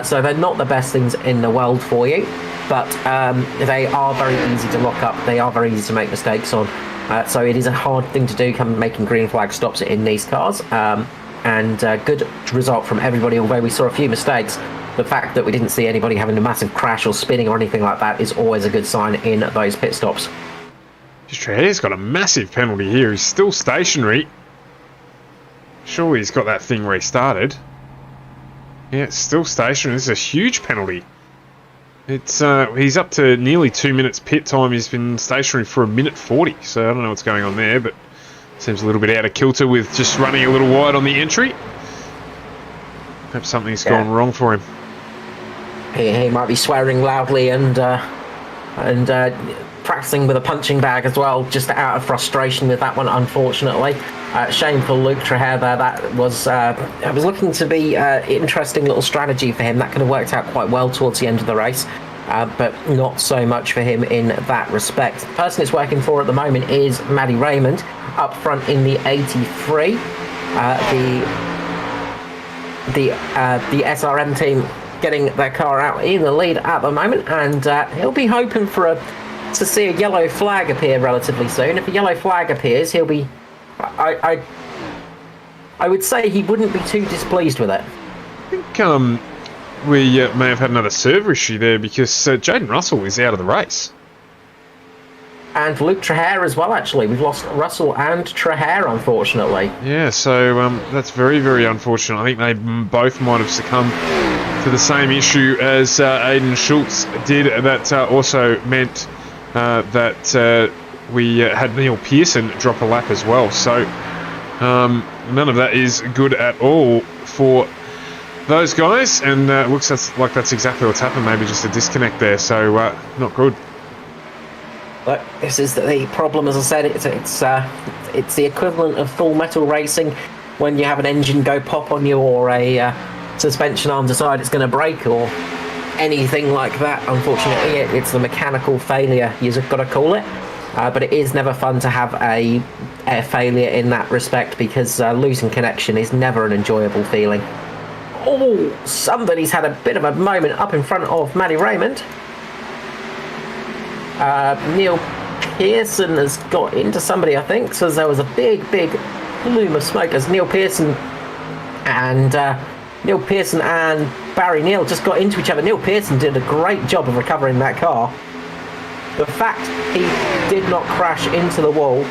So they're not the best things in the world for you, but they are very easy to lock up. They are very easy to make mistakes on. So it is a hard thing to do, making green flag stops in these cars. And good result from everybody, although we saw a few mistakes. The fact that we didn't see anybody having a massive crash or spinning or anything like that is always a good sign in those pit stops. Trahere's got a massive penalty here. He's still stationary. Surely he's got that thing restarted. Yeah, it's still stationary. This is a huge penalty. It's he's up to nearly 2 minutes pit time. He's been stationary for 1:40. So I don't know what's going on there, but seems a little bit out of kilter with just running a little wide on the entry. Perhaps something's gone wrong for him. He might be swearing loudly and practicing with a punching bag as well, just out of frustration with that one, unfortunately. Shame for Luke Trahere there. That was looking to be an interesting little strategy for him. That could have worked out quite well towards the end of the race, but not so much for him in that respect. The person it's working for at the moment is Maddie Raymond, up front in the 83. The SRM team getting their car out in the lead at the moment, and he'll be hoping to see a yellow flag appear relatively soon. If a yellow flag appears, he'll be... I would say he wouldn't be too displeased with it. I think we may have had another server issue there because Jaden Russell is out of the race. And Luke Trahere as well, actually. We've lost Russell and Trahere, unfortunately. Yeah, so that's very, very unfortunate. I think they both might have succumbed to the same issue as Aiden Schultz did. That also meant that we had Neil Pearson drop a lap as well. So none of that is good at all for those guys, and looks like that's exactly what's happened. Maybe just a disconnect there, so not good. But this is the problem, as I said. It's the equivalent of full metal racing when you have an engine go pop on you, or a suspension arm decide it's going to break, or anything like that. Unfortunately, it's the mechanical failure you've got to call it. But it is never fun to have a failure in that respect, because losing connection is never an enjoyable feeling. Oh, somebody's had a bit of a moment up in front of Matty Raymond. Neil Pearson has got into somebody, I think, so there was a big plume of smoke as Neil Pearson and Barry Neal just got into each other. Neil Pearson did a great job of recovering that car. The fact he did not crash into the wall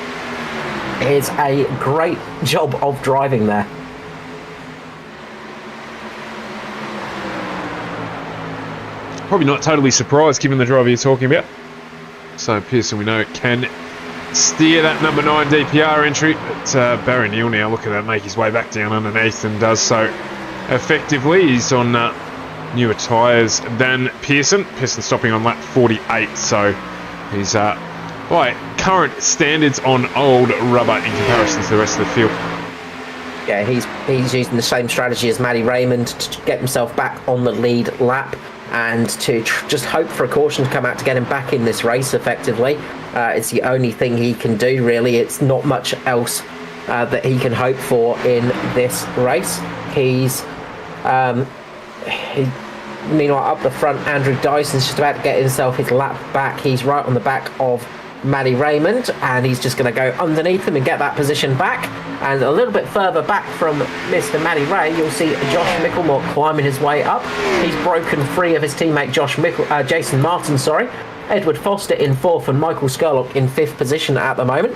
is a great job of driving there. Probably not totally surprised given the driver you're talking about. So Pearson, we know, can steer that number 9 DPR entry. But Barry Neal now, look at that, make his way back down underneath, and does so effectively. He's on newer tyres than Pearson. Pearson stopping on lap 48, so he's by current standards on old rubber in comparison to the rest of the field. Yeah, he's using the same strategy as Matty Raymond to get himself back on the lead lap, and to just hope for a caution to come out to get him back in this race effectively. It's the only thing he can do, really. It's not much else that he can hope for in this race. Meanwhile, up the front, Andrew Dyson's just about to get himself his lap back. He's right on the back of Matty Raymond, and he's just going to go underneath him and get that position back. And a little bit further back from Mr. Matty Ray, you'll see Josh Micklemore climbing his way up. He's broken free of his teammate Jason Martin. Edward Foster in 4th and Michael Skurlock in 5th position at the moment.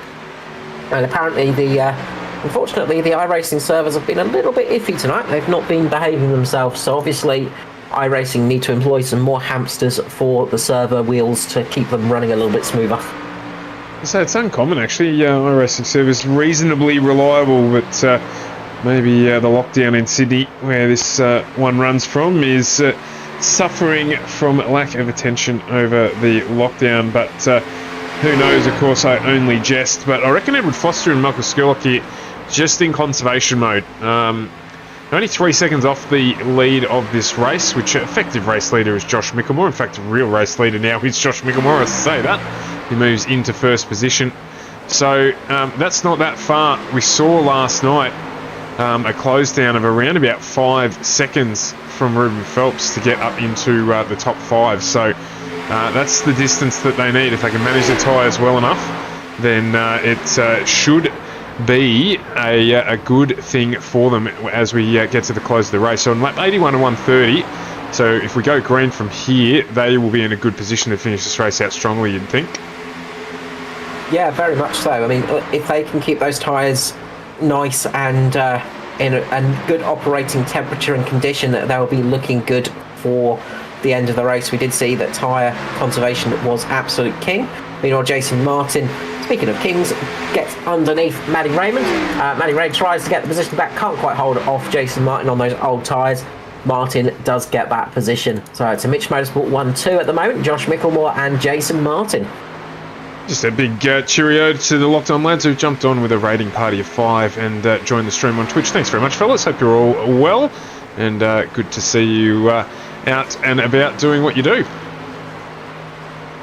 And apparently unfortunately the iRacing servers have been a little bit iffy tonight. They've not been behaving themselves, so obviously iRacing need to employ some more hamsters for the server wheels to keep them running a little bit smoother. So it's uncommon, actually. iRacing server's reasonably reliable, but maybe the lockdown in Sydney, where this one runs from, is suffering from lack of attention over the lockdown. But who knows? Of course, I only jest. But I reckon Edward Foster and Michael Skurlock here just in conservation mode. Only 3 seconds off the lead of this race, which effective race leader is Josh Micklemore. In fact, real race leader now is Josh Micklemore, I say that. He moves into 1st position. So that's not that far. We saw last night a close down of around about 5 seconds from Ruben Phelps to get up into the top 5. So that's the distance that they need. If they can manage the tyres well enough, then it should be a good thing for them as we get to the close of the race. So on lap 81 and 130, so if we go green from here, they will be in a good position to finish this race out strongly, you'd think. Yeah, very much so. I mean, if they can keep those tyres nice and in a good operating temperature and condition, they'll be looking good for the end of the race. We did see that tyre conservation was absolute king. Meanwhile, Jason Martin, speaking of kings, gets underneath Matty Raymond. Matty Raymond tries to get the position back, can't quite hold it off Jason Martin on those old tyres. Martin does get that position. So it's a Mitch Motorsport 1-2 at the moment, Josh Micklemore and Jason Martin. Just a big cheerio to the Locked On lads who've jumped on with a rating party of 5 and joined the stream on Twitch. Thanks very much, fellas. Hope you're all well, and good to see you out and about doing what you do.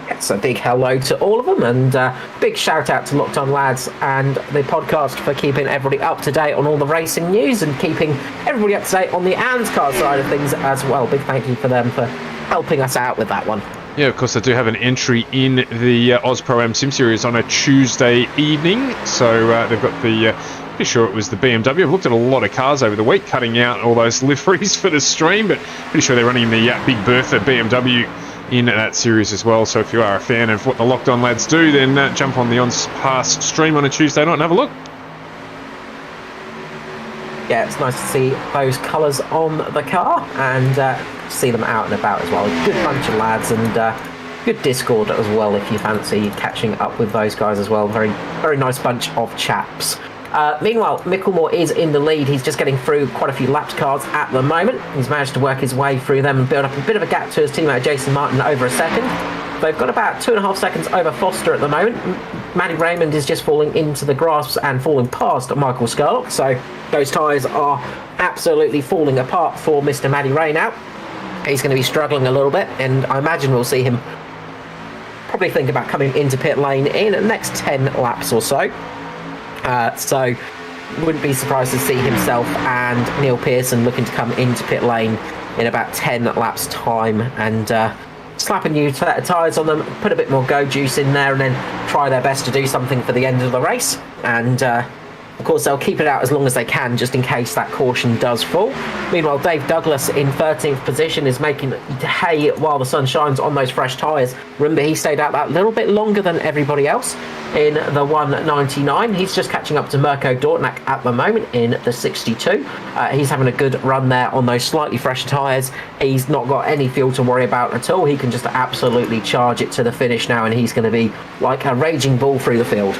Yes, a big hello to all of them, and big shout out to Locked On Lads and the podcast for keeping everybody up to date on all the racing news and keeping everybody up to date on the ANZCAR side of things as well. Big thank you for them for helping us out with that one. Yeah, of course, I do have an entry in the Oz Pro Am Sim Series on a Tuesday evening. So they've got the, pretty sure it was the BMW. I've looked at a lot of cars over the week, cutting out all those liveries for the stream, but pretty sure they're running the Big Bertha BMW in that series as well. So if you are a fan of what the Locked On lads do, then jump on the On Pass stream on a Tuesday night and have a look. Yeah, it's nice to see those colours on the car and see them out and about as well. A good bunch of lads and good Discord as well if you fancy catching up with those guys as well. Very, very nice bunch of chaps. Meanwhile, Micklemore is in the lead. He's just getting through quite a few lapped cars at the moment. He's managed to work his way through them and build up a bit of a gap to his teammate Jason Martin over a second. They've got about 2.5 seconds over Foster at the moment. Matty Raymond is just falling into the grass and falling past Michael Skurlock. So those tyres are absolutely falling apart for Mr. Matty Ray now. He's going to be struggling a little bit, and I imagine we'll see him probably think about coming into pit lane in the next 10 laps or so. So wouldn't be surprised to see himself and Neil Pearson looking to come into pit lane in about 10 laps time and slap a new tyres on them, put a bit more go juice in there, and then try their best to do something for the end of the race. And of course, they'll keep it out as long as they can, just in case that caution does fall. Meanwhile, Dave Douglas in 13th position is making hay while the sun shines on those fresh tyres. Remember, he stayed out that little bit longer than everybody else in the 199. He's just catching up to Mirko Dortnak at the moment in the 62. He's having a good run there on those slightly fresh tyres. He's not got any fuel to worry about at all. He can just absolutely charge it to the finish now, and he's going to be like a raging bull through the field.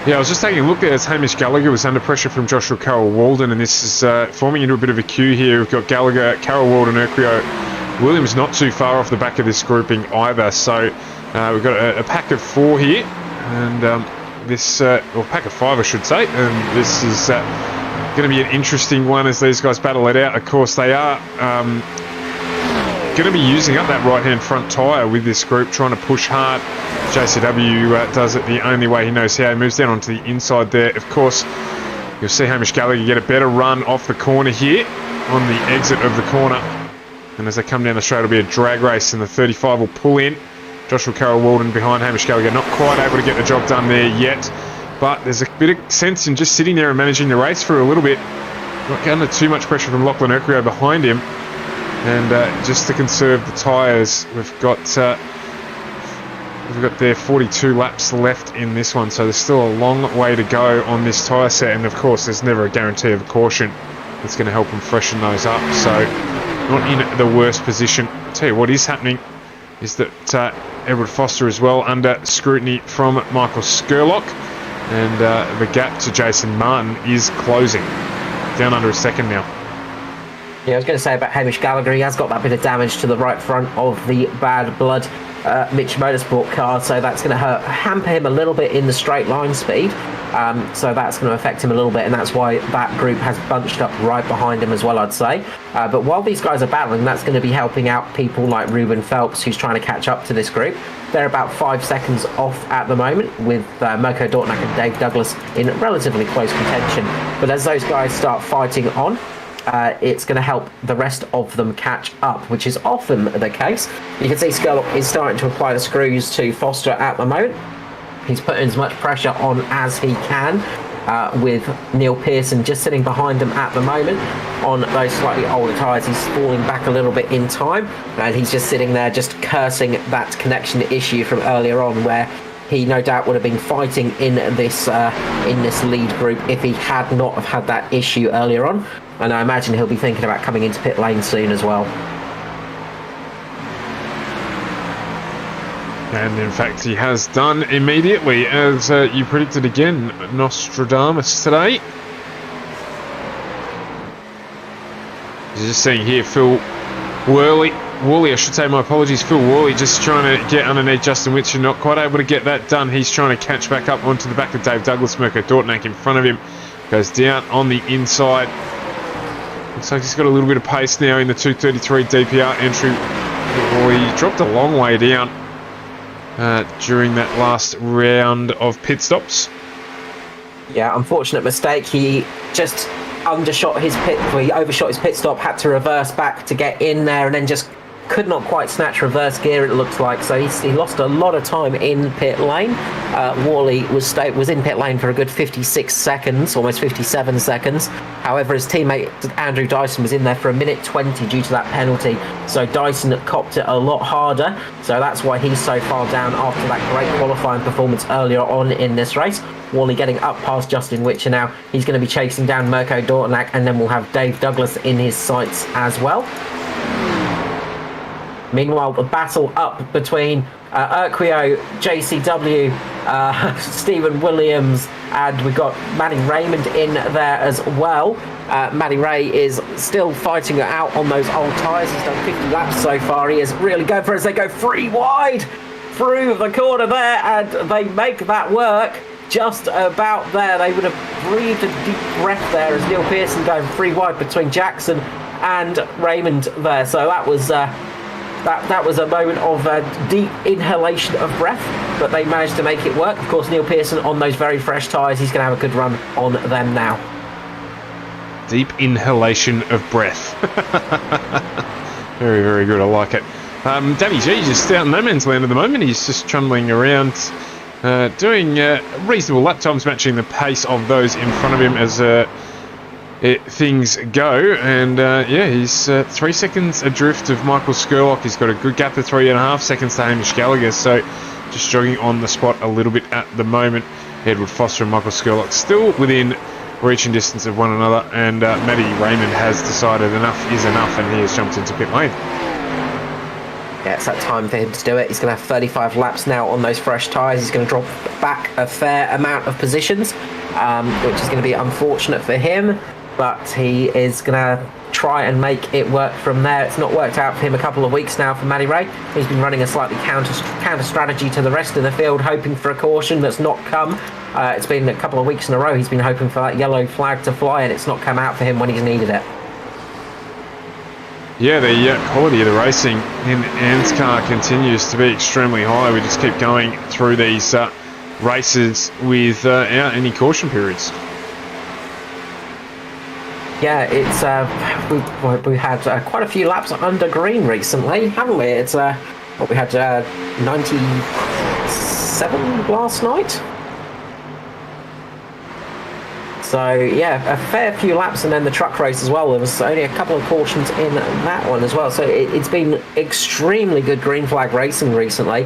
Yeah, I was just taking a look there as Hamish Gallagher was under pressure from Joshua Carroll-Walden, and this is forming into a bit of a queue here. We've got Gallagher, Carroll-Walden, Urquio. Williams not too far off the back of this grouping either, so we've got a pack of 4 here, and or pack of 5 I should say, and this is going to be an interesting one as these guys battle it out. Of course, they are going to be using up that right-hand front tyre with this group, trying to push hard. JCW does it the only way he knows how. He moves down onto the inside there. Of course, you'll see Hamish Gallagher get a better run off the corner here on the exit of the corner. And as they come down the straight, it'll be a drag race, and the 35 will pull in. Joshua Carroll-Walden behind Hamish Gallagher, not quite able to get the job done there yet. But there's a bit of sense in just sitting there and managing the race for a little bit. Not under too much pressure from Lachlan Urquio behind him. And just to conserve the tyres, we've got there 42 laps left in this one, so there's still a long way to go on this tyre set, and of course there's never a guarantee of a caution that's going to help them freshen those up, so not in the worst position. I'll tell you what is happening is that Edward Foster as well under scrutiny from Michael Skurlock, and the gap to Jason Martin is closing, down under a second now. Yeah, I was going to say about Hamish Gallagher, he has got that bit of damage to the right front of the Bad Blood Mitch Motorsport car, so that's going to hamper him a little bit in the straight line speed, so that's going to affect him a little bit, and that's why that group has bunched up right behind him as well, I'd say. But while these guys are battling, that's going to be helping out people like Ruben Phelps, who's trying to catch up to this group. They're about 5 seconds off at the moment, with Mirko Dortnak and Dave Douglas in relatively close contention. But as those guys start fighting on, it's going to help the rest of them catch up, which is often the case. You can see Skurlock is starting to apply the screws to Foster at the moment. He's putting as much pressure on as he can, with Neil Pearson just sitting behind him at the moment on those slightly older tyres. He's falling back a little bit in time, and he's just sitting there just cursing that connection issue from earlier on, where he no doubt would have been fighting in this lead group if he had not have had that issue earlier on. And I imagine he'll be thinking about coming into pit lane soon as well. And in fact, he has done immediately, as you predicted again, Nostradamus today. Just seeing here, Phil Worley, I should say, my apologies, Phil Worley just trying to get underneath Justin Whitcher, not quite able to get that done. He's trying to catch back up onto the back of Dave Douglas. Mirko Dortnak in front of him, goes down on the inside. Looks like he's got a little bit of pace now in the 233 DPR entry. Well, he dropped a long way down during that last round of pit stops. Yeah, unfortunate mistake. He just overshot his pit stop, had to reverse back to get in there, and then just could not quite snatch reverse gear, it looks like. So he lost a lot of time in pit lane. Worley was in pit lane for a good 56 seconds, almost 57 seconds. However, his teammate Andrew Dyson was in there for 1:20 due to that penalty. So Dyson copped it a lot harder. So that's why he's so far down after that great qualifying performance earlier on in this race. Worley getting up past Justin Whitcher now. He's going to be chasing down Mirko Dortnak, and then we'll have Dave Douglas in his sights as well. Meanwhile, the battle up between Urquio, JCW, Stephen Williams, and we've got Matty Raymond in there as well. Matty Ray is still fighting it out on those old tyres. He's done 50 laps so far. He is really going for it as they go free wide through the corner there, and they make that work just about there. They would have breathed a deep breath there as Neil Pearson going free wide between Jackson and Raymond there. So that was that was a moment of deep inhalation of breath, but they managed to make it work. Of course, Neil Pearson on those very fresh tyres. He's going to have a good run on them now. Deep inhalation of breath. Very, very good. I like it. Danny G just out in no man's land at the moment. He's just trundling around, doing reasonable lap times, matching the pace of those in front of him as things go. And yeah, he's 3 seconds adrift of Michael Skurlock. He's got a good gap of 3.5 seconds to Hamish Gallagher. So just jogging on the spot a little bit at the moment. Edward Foster and Michael Skurlock still within reaching distance of one another, and Matty Raymond has decided enough is enough, and he has jumped into pit lane. Yeah, it's that time for him to do it. He's going to have 35 laps now on those fresh tyres. He's going to drop back a fair amount of positions, which is going to be unfortunate for him, but he is going to try and make it work from there. It's not worked out for him a couple of weeks now for Matty Ray. He's been running a slightly counter strategy to the rest of the field, hoping for a caution that's not come. It's been a couple of weeks in a row he's been hoping for that yellow flag to fly, and it's not come out for him when he's needed it. Yeah, the quality of the racing in ANZCAR continues to be extremely high. We just keep going through these races without any caution periods. Yeah, it's we had quite a few laps under green recently, haven't we? It's we had 97 last night. So yeah, a fair few laps, and then the truck race as well. There was only a couple of cautions in that one as well. So it's been extremely good green flag racing recently,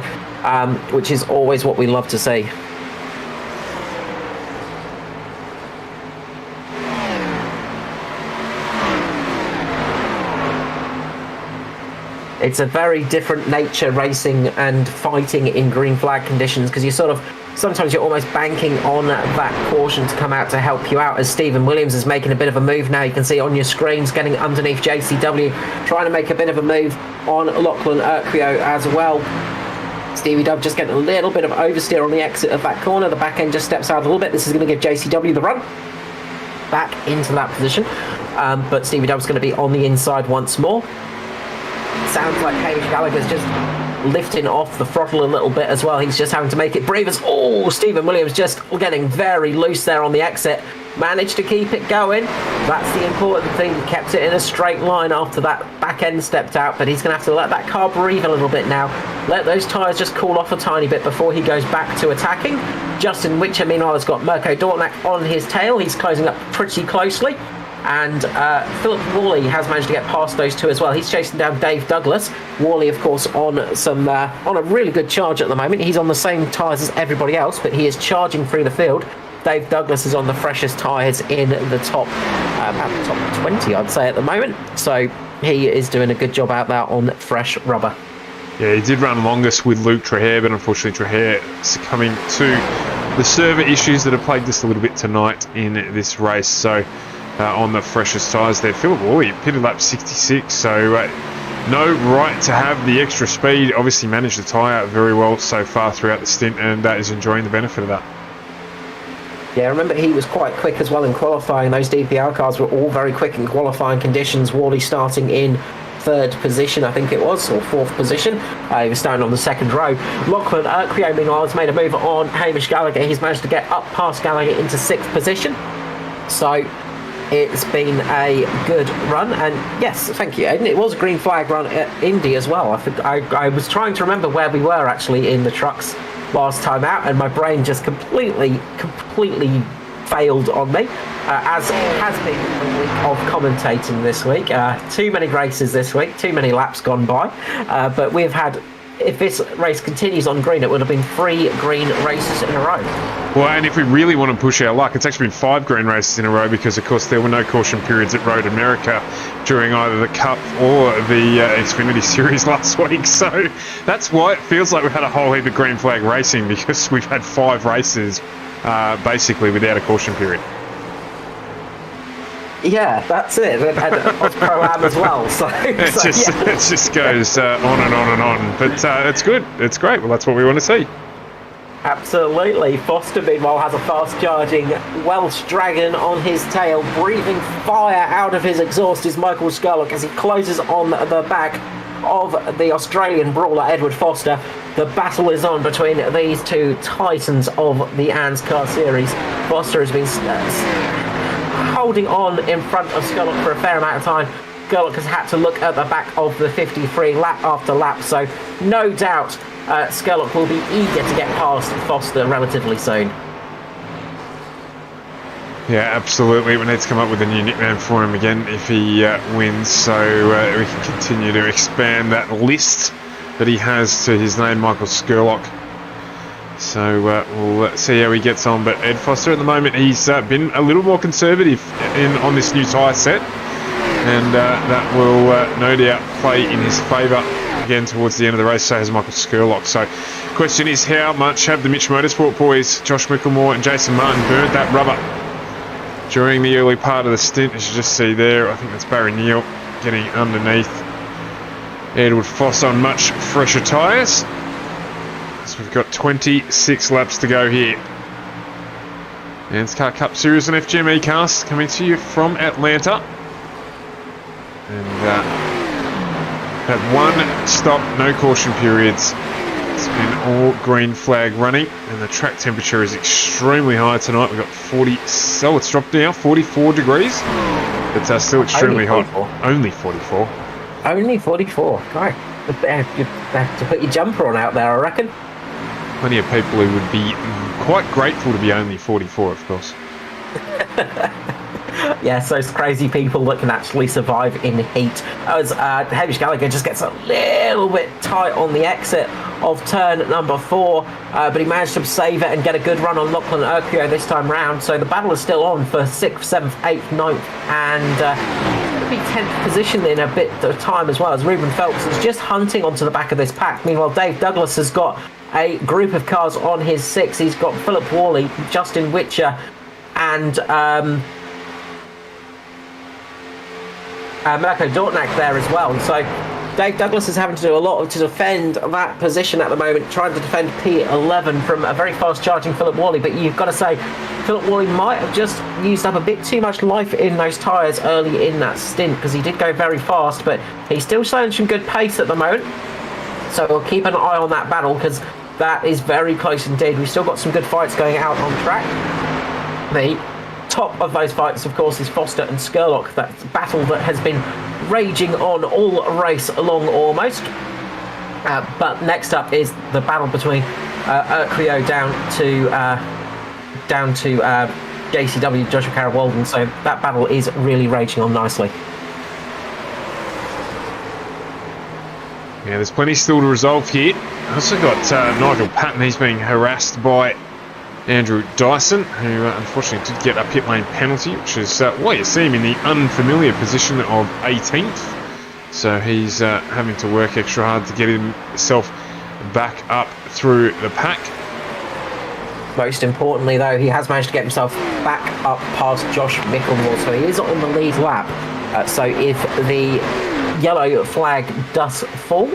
which is always what we love to see. It's a very different nature racing and fighting in green flag conditions, because you sometimes you're almost banking on that caution to come out to help you out, as Stephen Williams is making a bit of a move now. You can see on your screens getting underneath JCW, trying to make a bit of a move on Lachlan Urquio as well. Stevie Dub just getting a little bit of oversteer on the exit of that corner. The back end just steps out a little bit. This is going to give JCW the run back into that position, but Stevie Dub's going to be on the inside once more. Sounds like Hamish Gallagher's just lifting off the throttle a little bit as well. He's just having to make it breathe as Stephen Williams just getting very loose there on the exit. Managed to keep it going. That's the important thing. Kept it in a straight line after that back end stepped out, but he's going to have to let that car breathe a little bit now. Let those tyres just cool off a tiny bit before he goes back to attacking. Justin Witcher, meanwhile, has got Mirko Dornak on his tail. He's closing up pretty closely. And Philip Worley has managed to get past those two as well. He's chasing down Dave Douglas. Worley, of course, on a really good charge at the moment. He's on the same tyres as everybody else, but he is charging through the field. Dave Douglas is on the freshest tyres in the top, at the top 20, I'd say, at the moment. So he is doing a good job out there on fresh rubber. Yeah, he did run longest with Luke Trahair, but unfortunately Trahair succumbing to the server issues that have plagued us a little bit tonight in this race. So on the freshest tyres there, Philip Worley pitted lap 66, so no right to have the extra speed. Obviously managed the tyre very well so far throughout the stint, and is enjoying the benefit of that. Yeah, remember he was quite quick as well in qualifying. Those DPR cars were all very quick in qualifying conditions. Worley starting in third position, I think it was, or fourth position. He was starting on the second row. Lachlan Urquio, meanwhile, has made a move on Hamish Gallagher. He's managed to get up past Gallagher into sixth position. So it's been a good run, and yes, thank you, Aidan. It was a green flag run at Indy as well. I was trying to remember where we were actually in the trucks last time out, and my brain just completely failed on me, as has been the week of commentating this week. Too many races this week, too many laps gone by, but we've had if this race continues on green, it would have been 3 green races in a row. Well, and if we really want to push our luck, it's actually been 5 green races in a row because, of course, there were no caution periods at Road America during either the Cup or the Xfinity Series last week. So that's why it feels like we've had a whole heap of green flag racing, because we've had 5 races basically without a caution period. Yeah, that's it. And Oz Pro-Am as well. So, it just goes on and on and on. But it's good. It's great. Well, that's what we want to see. Absolutely. Foster, meanwhile, has a fast-charging Welsh Dragon on his tail. Breathing fire out of his exhaust is Michael Skurlock as he closes on the back of the Australian brawler, Edward Foster. The battle is on between these two titans of the ANZCAR series. Foster has been holding on in front of Skurlock for a fair amount of time. Skurlock has had to look at the back of the 53 lap after lap, so no doubt Skurlock will be eager to get past Foster relatively soon. Yeah, absolutely. We need to come up with a new nickname for him again if he wins, so we can continue to expand that list that he has to his name, Michael Skurlock. So we'll see how he gets on. But Ed Foster at the moment, he's been a little more conservative on this new tyre set, and that will no doubt play in his favour again towards the end of the race. So has Michael Skurlock. So question is, how much have the Mitch Motorsport boys, Josh Micklemore and Jason Martin, burnt that rubber during the early part of the stint? As you just see there, I think that's Barry Neal getting underneath Edward Foster on much fresher tyres. So we've got 26 laps to go here. ANZCAR Cup Series and FGME cast coming to you from Atlanta. And had one stop, no caution periods. It's been all green flag running, and the track temperature is extremely high tonight. We've got 40, so it's dropped now, 44 degrees. But still extremely hot. Only 44. Only 44, right. You have to put your jumper on out there, I reckon. Plenty of people who would be quite grateful to be only 44, of course. Yes, those crazy people that can actually survive in heat. As Hamish Gallagher just gets a little bit tight on the exit of turn number 4, but he managed to save it and get a good run on Lachlan Urquio this time round. So the battle is still on for 6th, 7th, 8th, 9th, and be 10th position in a bit of time as well, as Ruben Phelps is just hunting onto the back of this pack. Meanwhile, Dave Douglas has got a group of cars on his 6. He's got Philip Worley, Justin Witcher, and Mirko Dortnack there as well. So Dave Douglas is having to do a lot to defend that position at the moment, trying to defend P11 from a very fast charging Philip Worley. But you've got to say, Philip Worley might have just used up a bit too much life in those tyres early in that stint, because he did go very fast, but he's still showing some good pace at the moment. So we'll keep an eye on that battle, because that is very close indeed. We've still got some good fights going out on track. The top of those fights, of course, is Foster and Skurlock. That battle that has been raging on all race along almost. But next up is the battle between Urquio down to JCW, Joshua Carroll-Walden. So that battle is really raging on nicely. Yeah, there's plenty still to resolve here. I also got Nigel Patton. He's being harassed by Andrew Dyson, who unfortunately did get a pit lane penalty, which is why you see him in the unfamiliar position of 18th. So he's having to work extra hard to get himself back up through the pack. Most importantly, though, he has managed to get himself back up past Josh Micklemore, so he is on the lead lap. So if the yellow flag does fall,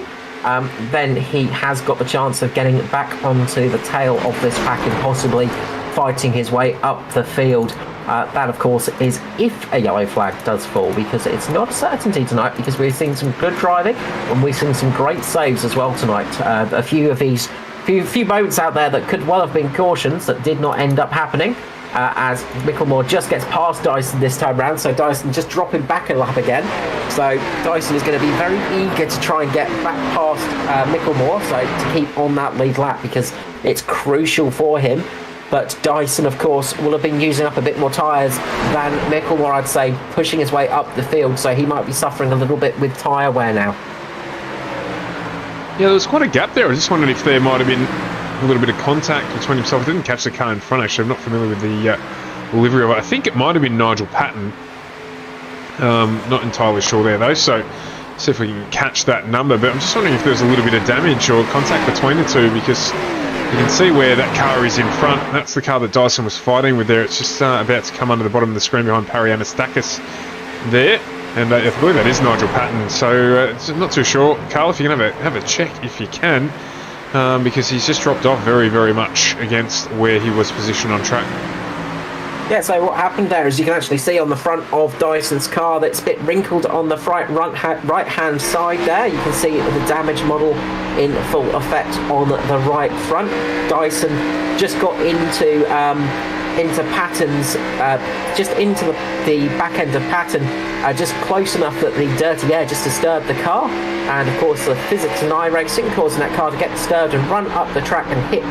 then he has got the chance of getting back onto the tail of this pack and possibly fighting his way up the field. That, of course, is if a yellow flag does fall, because it's not a certainty tonight, because we've seen some good driving and we've seen some great saves as well tonight. A few of these few moments out there that could well have been cautions that did not end up happening, as Micklemore just gets past Dyson this time round. So Dyson just dropping back a lap again. So Dyson is going to be very eager to try and get back past Micklemore, so to keep on that lead lap, because it's crucial for him. But Dyson, of course, will have been using up a bit more tyres than Micklemore, I'd say, pushing his way up the field, so he might be suffering a little bit with tyre wear now. Yeah, there was quite a gap there. I was just wondering if there might have been a little bit of contact between himself. I didn't catch the car in front, actually. I'm not familiar with the livery of it. I think it might have been Nigel Patton. Not entirely sure there, though, so see if we can catch that number. But I'm just wondering if there's a little bit of damage or contact between the two, because you can see where that car is in front. That's the car that Dyson was fighting with there. It's just about to come under the bottom of the screen behind Parry Anastakis there. And I believe that is Nigel Patton. So not too sure. Carl, if you can have a check if you can, because he's just dropped off very, very much against where he was positioned on track. Yeah, so what happened there is you can actually see on the front of Dyson's car that's a bit wrinkled on the right-hand side there. You can see the damage model in full effect on the right front. Dyson just got into Patton's, just into the back end of Patton, just close enough that the dirty air just disturbed the car. And of course the physics and iRacing causing that car to get disturbed and run up the track and hit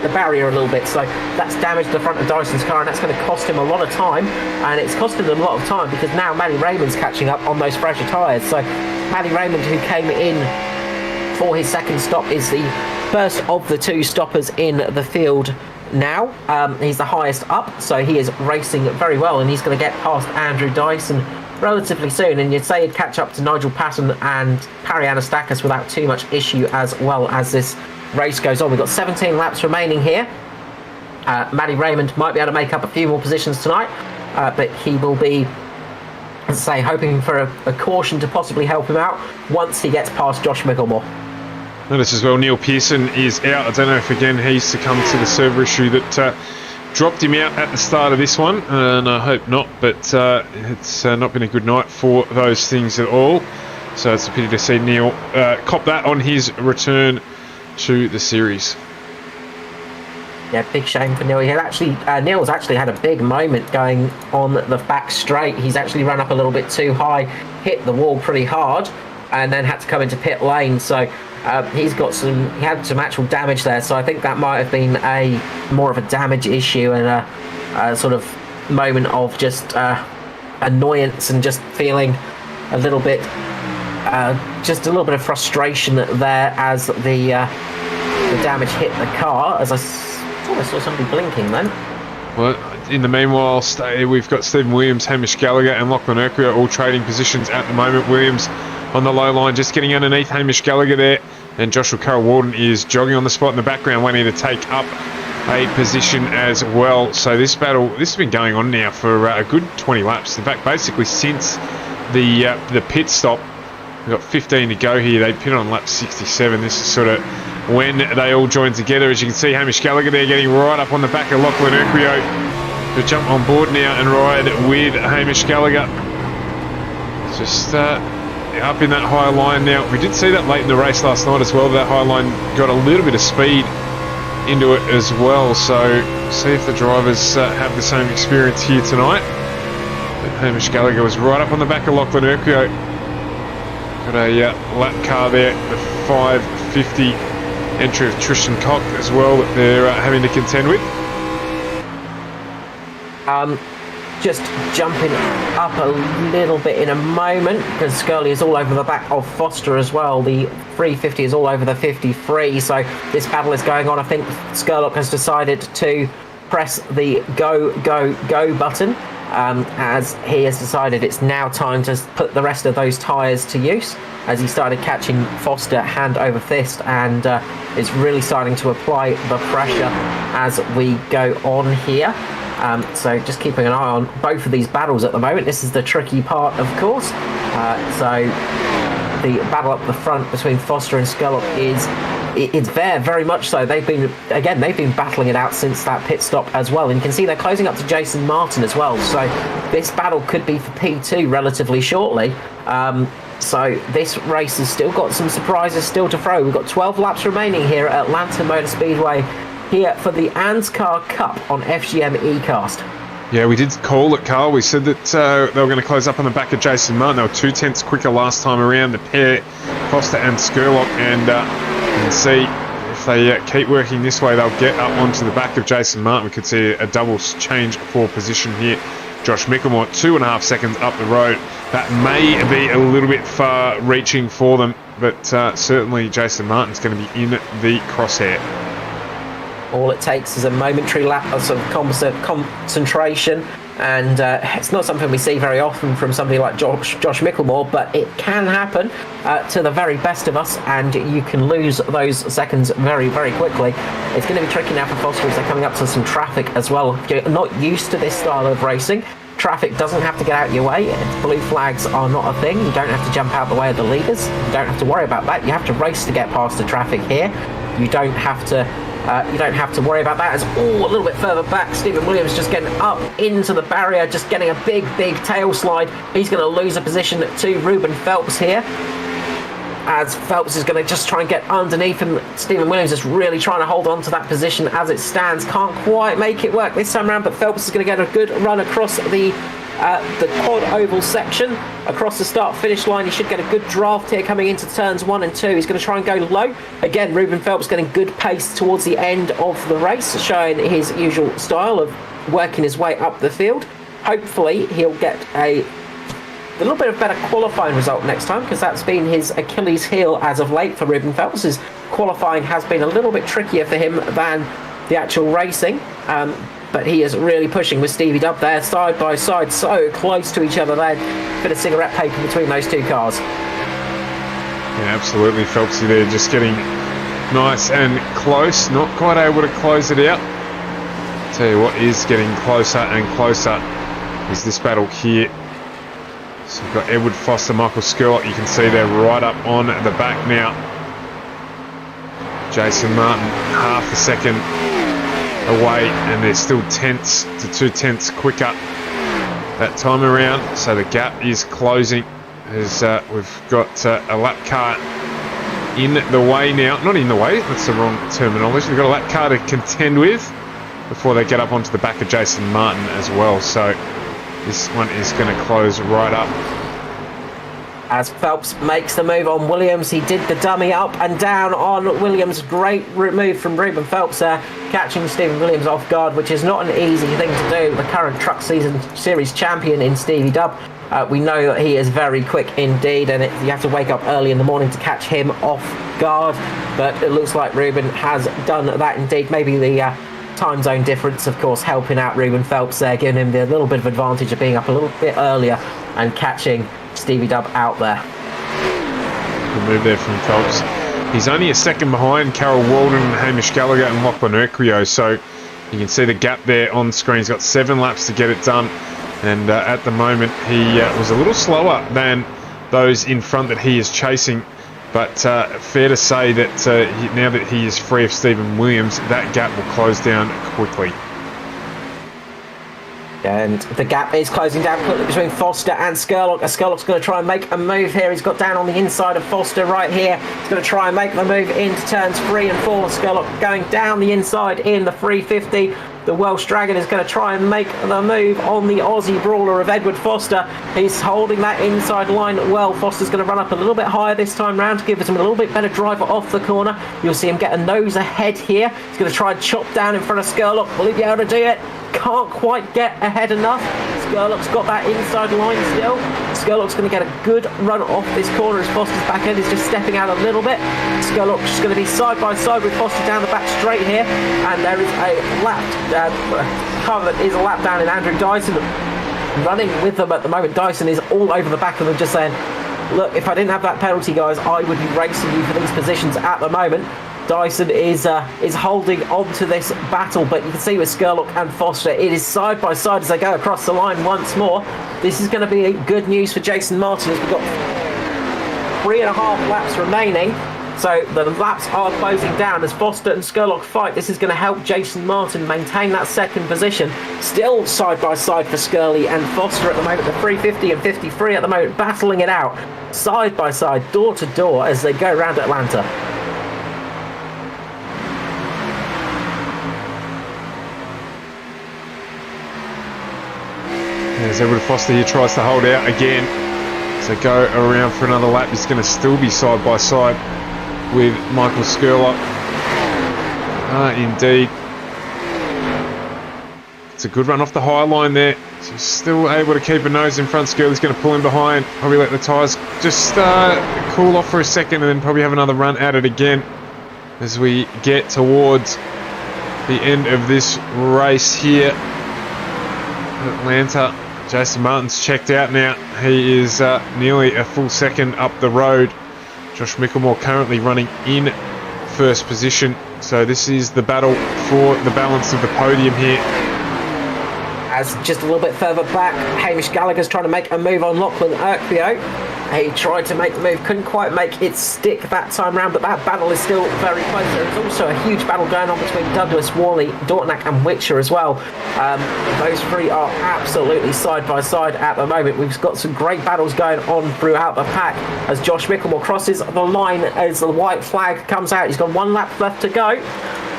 the barrier a little bit. So that's damaged the front of Dyson's car, and that's going to cost him a lot of time. And it's costing him a lot of time because now Matty Raymond's catching up on those fresher tyres. So Matty Raymond, who came in for his second stop, is the first of the two stoppers in the field now. He's the highest up, so he is racing very well, and he's going to get past Andrew Dyson relatively soon, and you'd say he'd catch up to Nigel Patton and Parry Anastakis without too much issue as well as this race goes on. We've got 17 laps remaining here. Matty Raymond might be able to make up a few more positions tonight, but he will be, as I say, hoping for a caution to possibly help him out once he gets past Josh Micklemore. Notice as well, Neil Pearson is out. I don't know if again he's succumbed to the server issue that dropped him out at the start of this one, and I hope not, but it's not been a good night for those things at all. So it's a pity to see Neil cop that on his return to the series. Yeah, big shame for Neil. Neil's actually had a big moment going on the back straight. He's actually run up a little bit too high, hit the wall pretty hard, and then had to come into pit lane. So he had some actual damage there. So I think that might have been more of a damage issue and a sort of moment of just annoyance and just feeling a little bit of frustration there as the damage hit the car. As I thought I saw somebody blinking then. Well, in the meanwhile, we've got Stephen Williams, Hamish Gallagher and Lachlan Urquhart all trading positions at the moment. Williams on the low line, just getting underneath Hamish Gallagher there. And Joshua Carroll-Warden is jogging on the spot in the background, waiting to take up a position as well. So this has been going on now for a good 20 laps. In fact, basically since the pit stop, we've got 15 to go here. They pit on lap 67. This is sort of when they all join together. As you can see, Hamish Gallagher there getting right up on the back of Lachlan Urquhart to jump on board now and ride with Hamish Gallagher. Just up in that high line now. We did see that late in the race last night as well. That high line got a little bit of speed into it as well. So see if the drivers have the same experience here tonight. But Hamish Gallagher was right up on the back of Lachlan Urquhart. Got a lap car there, the 550 entry of Tristan Cock as well that they're having to contend with. Just jumping up a little bit in a moment because Skirley is all over the back of Foster as well. The 350 is all over the 53, so this battle is going on. I think Skirlock has decided to press the go button as he has decided it's now time to put the rest of those tyres to use, as he started catching Foster hand over fist and is really starting to apply the pressure as we go on here. So just keeping an eye on both of these battles at the moment. This is the tricky part, of course. So the battle up the front between Foster and Scullock it's very much so. They've been battling it out since that pit stop as well. And you can see they're closing up to Jason Martin as well. So this battle could be for P2 relatively shortly. So this race has still got some surprises still to throw. We've got 12 laps remaining here at Atlanta Motor Speedway, here for the ANZCAR Cup on FGM eCast. Yeah, we did call it, Carl. We said that they were going to close up on the back of Jason Martin. They were 2/10 quicker last time around, the pair, Foster and Skurlock, and you can see if they keep working this way, they'll get up onto the back of Jason Martin. We could see a double change for position here Josh Micklemore 2.5 seconds up the road. That may be a little bit far reaching for them, but certainly Jason Martin's going to be in the crosshair. All it takes is a momentary lapse of sort of concentration, and it's not something we see very often from somebody like Josh Micklemore, but it can happen to the very best of us, and you can lose those seconds very, very quickly. It's going to be tricky now for Foster as they're coming up to some traffic as well. You're not used to this style of racing. Traffic doesn't have to get out your way. Blue flags are not a thing. You don't have to jump out the way of the leaders. You don't have to worry about that. You have to race to get past the traffic here. You don't have to worry about that. As a little bit further back, Stephen Williams just getting up into the barrier, just getting a big tail slide. He's going to lose a position to Ruben Phelps here, as Phelps is going to just try and get underneath him. Stephen Williams is really trying to hold on to that position as it stands. Can't quite make it work this time around, but Phelps is going to get a good run across the quad oval section, across the start-finish line. He should get a good draft here coming into turns 1 and 2. He's going to try and go low. Again, Ruben Phelps getting good pace towards the end of the race, showing his usual style of working his way up the field. Hopefully, he'll get a little bit of better qualifying result next time, because that's been his Achilles heel as of late for Ruben Phelps. His qualifying has been a little bit trickier for him than the actual racing. But he is really pushing with Stevie Dubb there, side by side, so close to each other there. Bit of cigarette paper between those two cars. Yeah, absolutely. Phelpsy there just getting nice and close, not quite able to close it out. Tell you what is getting closer and closer is this battle here. So we've got Edward Foster, Michael Skurlock, you can see they're right up on the back now. Jason Martin, half a second away, and they're still tenths to 2 tenths quicker that time around, so the gap is closing as we've got a lap car in the way now. Not in the way, that's the wrong terminology. We've got a lap car to contend with before they get up onto the back of Jason Martin as well, so this one is going to close right up. As Phelps makes the move on Williams, he did the dummy up and down on Williams. Great move from Ruben Phelps there, catching Stephen Williams off guard, which is not an easy thing to do. The current Truck Series champion in Stevie Dubb. We know that he is very quick indeed, and you have to wake up early in the morning to catch him off guard. But it looks like Ruben has done that indeed. Maybe the time zone difference, of course, helping out Ruben Phelps there, giving him the little bit of advantage of being up a little bit earlier and catching Stevie Dubb out there. Good move there from Phelps. He's only a second behind Carroll Walden, Hamish Gallagher and Lachlan Urquio, so you can see the gap there on screen. He's got 7 laps to get it done, and at the moment he was a little slower than those in front that he is chasing, but fair to say that now that he is free of Stephen Williams, that gap will close down quickly. And the gap is closing down quickly between Foster and Skurlock. Skurlock's going to try and make a move here. He's got down on the inside of Foster right here. He's going to try and make the move into turns 3 and 4. Skurlock going down the inside in the 350. The Welsh Dragon is going to try and make the move on the Aussie brawler of Edward Foster. He's holding that inside line well. Foster's going to run up a little bit higher this time round to give him a little bit better driver off the corner. You'll see him get a nose ahead here. He's going to try and chop down in front of Skurlock. Will he be able to do it? Can't quite get ahead enough. Skurlock's got that inside line still. Skurlock's going to get a good run off this corner as Foster's back end is just stepping out a little bit. Skurlock's just going to be side by side with Foster down the back straight here, and there is a lap car that is a lap down in Andrew Dyson running with them at the moment. Dyson is all over the back of them, just saying, look, if I didn't have that penalty, guys, I would be racing you for these positions at the moment. Dyson is holding on to this battle, but you can see with Skurlock and Foster, it is side by side as they go across the line once more. This is going to be good news for Jason Martin as we've got 3.5 laps remaining. So the laps are closing down as Foster and Skurlock fight. This is going to help Jason Martin maintain that second position. Still side by side for Skurley and Foster at the moment. The 350 and 53 at the moment battling it out. Side by side, door to door as they go around Atlanta. As Edward Foster here tries to hold out again. So go around for another lap. He's going to still be side by side with Michael Skurlock. Indeed. It's a good run off the high line there. So he's still able to keep a nose in front. Skirley's going to pull him behind. Probably let the tyres just cool off for a second and then probably have another run at it again as we get towards the end of this race here at Atlanta. Jason Martin's checked out now. He is nearly a full second up the road. Josh Mickelmore currently running in first position. So this is the battle for the balance of the podium here. As just a little bit further back, Hamish Gallagher's trying to make a move on Lachlan Urquio. He tried to make the move, couldn't quite make it stick that time round, but that battle is still very close. There's also a huge battle going on between Douglas, Worley, Dortnack and Witcher as well. Those three are absolutely side by side at the moment. We've got some great battles going on throughout the pack as Josh Mickelmore crosses the line as the white flag comes out. He's got one lap left to go.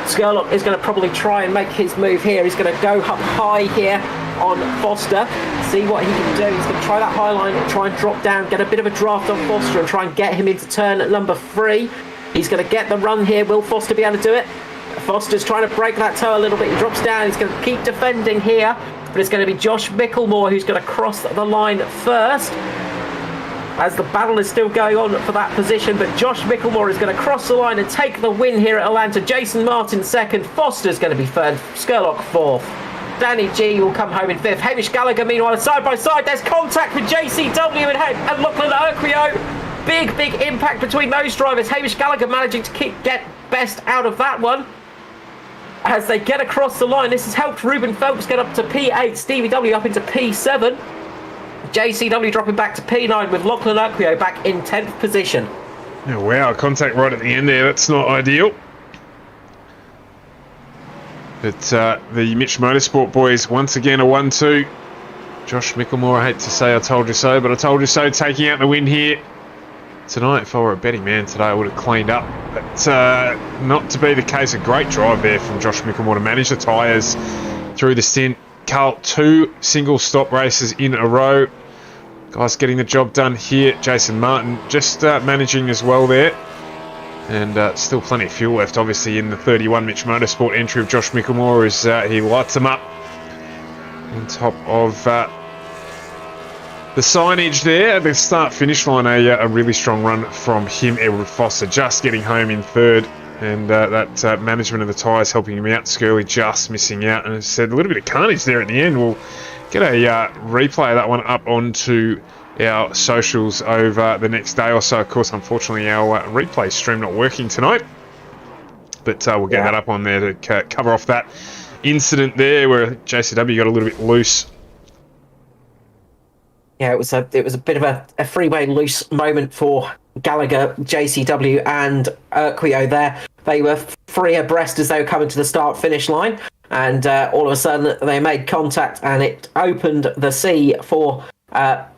Skurlock is going to probably try and make his move here. He's going to go up high here on Foster, see what he can do. He's going to try that high line, try and drop down, get a bit of a draft on Foster and try and get him into turn at number 3. He's going to get the run here. Will Foster be able to do it? Foster's trying to break that toe a little bit. He drops down. He's going to keep defending here, but it's going to be Josh Mickelmore who's going to cross the line first, as the battle is still going on for that position. But Josh Mickelmore is going to cross the line and take the win here at Atlanta. Jason Martin second, Foster's going to be third, Skurlock fourth. Danny G will come home in fifth. Hamish Gallagher, meanwhile, side by side. There's contact with JCW and Lachlan Urquio. Big impact between those drivers. Hamish Gallagher managing to get best out of that one. As they get across the line, this has helped Ruben Phelps get up to P8, Stevie W up into P7. JCW dropping back to P9 with Lachlan Urquio back in 10th position. Oh, wow, contact right at the end there. That's not ideal. But the Mitch Motorsport boys, once again, a 1-2. Josh Mickelmore, I hate to say I told you so, but I told you so, taking out the win here. Tonight, if I were a betting man today, I would have cleaned up. But not to be the case. A great drive there from Josh Mickelmore to manage the tyres through the stint. Carl, 2 single stop races in a row. Guys getting the job done here. Jason Martin just managing as well there. And still plenty of fuel left, obviously, in the 31 Mitch Motorsport entry of Josh Mickelmore as he lights them up on top of the signage there at the start-finish line. A really strong run from him. Edward Foster just getting home in third, and that management of the tyres helping him out. Skirley just missing out, and as I said, a little bit of carnage there at the end. We'll get a replay of that one up onto our socials over the next day or so. Of course, unfortunately, our replay stream not working tonight, but we'll get that up on there to cover off that incident there where JCW got a little bit loose. Yeah, it was a bit of a freeway loose moment for Gallagher, JCW and Urquio there. They were free abreast as they were coming to the start-finish line, and all of a sudden they made contact, and it opened the sea for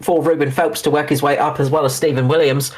Ruben Phelps to work his way up, as well as Stephen Williams.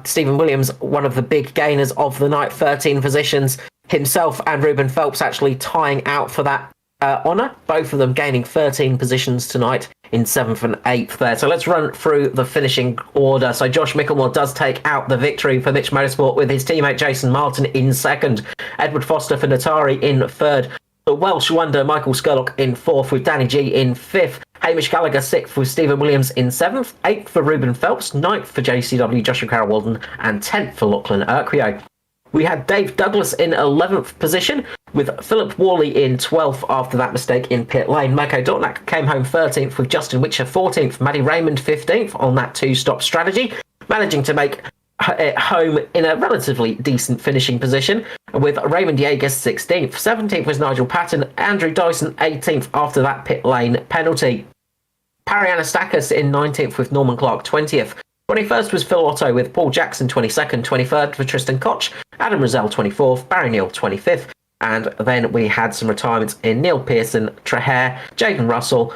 Stephen Williams, one of the big gainers of the night, 13 positions himself, and Ruben Phelps actually tying out for that honour. Both of them gaining 13 positions tonight in 7th and 8th there. So let's run through the finishing order. So Josh Mickelmore does take out the victory for Mitch Motorsport with his teammate Jason Martin in second. Edward Foster for Natari in third. The Welsh wonder Michael Skurlock in fourth, with Danny G in fifth. Hamish Gallagher sixth, with Stephen Williams in seventh. Eighth for Ruben Phelps. Ninth for JCW Joshua Carroll-Walden. And 10th for Lachlan Urquio. We had Dave Douglas in 11th position, with Philip Worley in 12th after that mistake in pit lane. Mako Dortnack came home 13th, with Justin Witcher 14th. Maddie Raymond 15th on that 2-stop strategy, managing to make it home in a relatively decent finishing position, with Raymond Yeager 16th. 17th was Nigel Patton. Andrew Dyson 18th after that pit lane penalty. Parry Anastakis in 19th, with Norman Clark 20th. 21st was Phil Otto, with Paul Jackson 22nd. 23rd for Tristan Koch. Adam Rozelle 24th. Barry Neal 25th. And then we had some retirements in Neil Pearson, Trehair, Jaden Russell,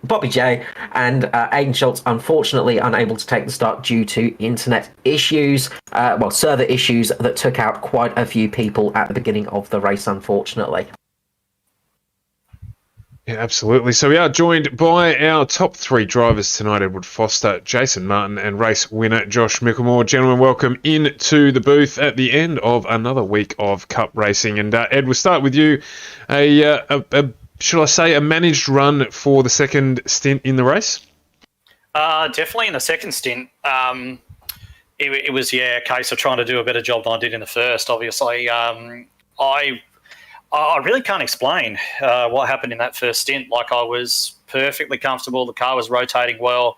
Bobby J, and Aidan Schultz, unfortunately unable to take the start due to internet issues, server issues that took out quite a few people at the beginning of the race, unfortunately. Yeah, absolutely. So we are joined by our top three drivers tonight, Edward Foster, Jason Martin and race winner Josh Micklemore. Gentlemen, welcome into the booth at the end of another week of Cup racing. And Ed, we'll start with you. Should I say a managed run for the second stint in the race? Definitely in the second stint. It was a case of trying to do a better job than I did in the first, obviously. I really can't explain what happened in that first stint. Like, I was perfectly comfortable. The car was rotating well.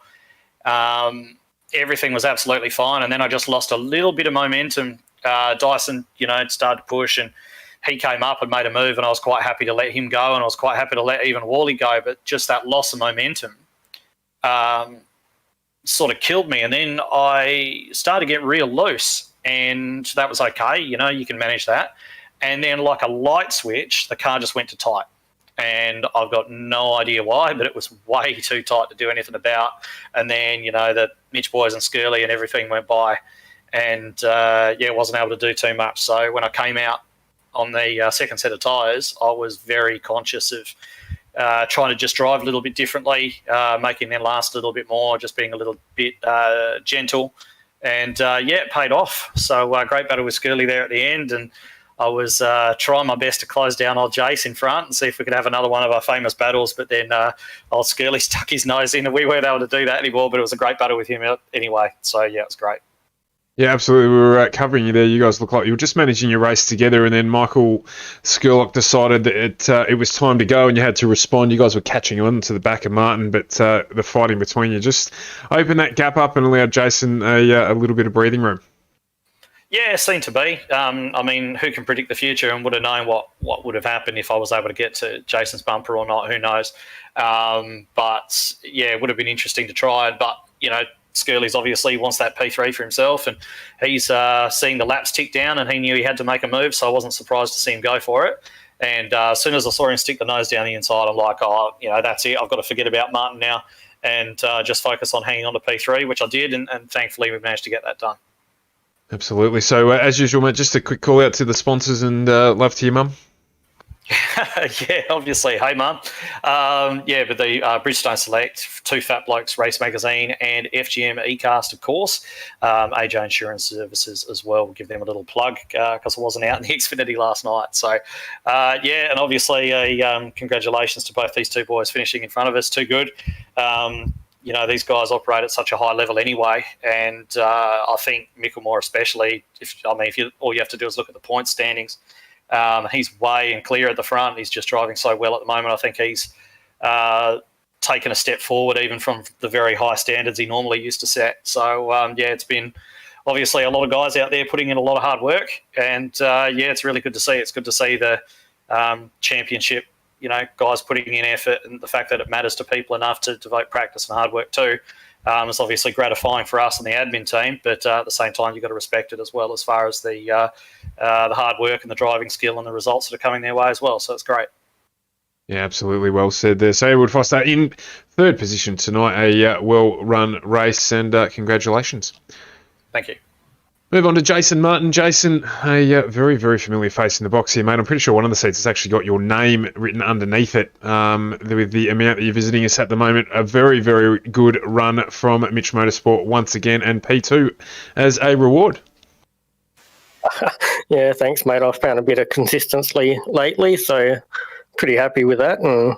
Everything was absolutely fine. And then I just lost a little bit of momentum. Dyson, started to push, and he came up and made a move, and I was quite happy to let him go, and I was quite happy to let even Wally go. But just that loss of momentum sort of killed me. And then I started to get real loose, and that was okay. You can manage that. And then, like a light switch, the car just went to tight. And I've got no idea why, but it was way too tight to do anything about. And then, the Mitch boys and Skirley and everything went by. And, wasn't able to do too much. So when I came out on the second set of tyres, I was very conscious of trying to just drive a little bit differently, making them last a little bit more, just being a little bit gentle. And, it paid off. So great battle with Skirley there at the end. And I was trying my best to close down old Jace in front and see if we could have another one of our famous battles. But then old Skirley stuck his nose in, and we weren't able to do that anymore. But it was a great battle with him anyway. So, it was great. Yeah, absolutely. We were covering you there. You guys look like you were just managing your race together, and then Michael Skurlock decided that it was time to go and you had to respond. You guys were catching on to the back of Martin, but the fighting between you just opened that gap up and allowed Jason a little bit of breathing room. Yeah, seemed to be. Who can predict the future, and would have known what would have happened if I was able to get to Jason's bumper or not, who knows. It would have been interesting to try. But, Skirley's obviously wants that P3 for himself, and he's seeing the laps tick down, and he knew he had to make a move, so I wasn't surprised to see him go for it. And as soon as I saw him stick the nose down the inside, I'm like, that's it. I've got to forget about Martin now and just focus on hanging on to P3, which I did, and thankfully we managed to get that done. Absolutely. So, as usual, mate, just a quick call out to the sponsors and love to your mum. Yeah, obviously. Hey, Mum. But the Bridgestone Select, Two Fat Blokes Race Magazine, and FGM eCast, of course. AJ Insurance Services as well. We'll give them a little plug because I wasn't out in the Xfinity last night. So, and obviously congratulations to both these two boys finishing in front of us. Too good. These guys operate at such a high level anyway, and I think Micklemore especially, all you have to do is look at the point standings. He's way and clear at the front. He's just driving so well at the moment. I think he's taken a step forward even from the very high standards he normally used to set. So, it's been obviously a lot of guys out there putting in a lot of hard work, and, it's really good to see. It's good to see the championship, guys putting in effort, and the fact that it matters to people enough to devote practice and hard work too. It's obviously gratifying for us and the admin team, but at the same time, you've got to respect it as well as far as the hard work and the driving skill and the results that are coming their way as well. So it's great. Yeah, absolutely. Well said there. So, Edward Foster in third position tonight, a well-run race, and congratulations. Thank you. Move on to Jason Martin. Jason, a very, very familiar face in the box here, mate. I'm pretty sure one of the seats has actually got your name written underneath it with the amount that you're visiting us at the moment. A very, very good run from Mitch Motorsport once again, and P2 as a reward. Yeah, thanks, mate. I've found a bit of consistency lately, so pretty happy with that. And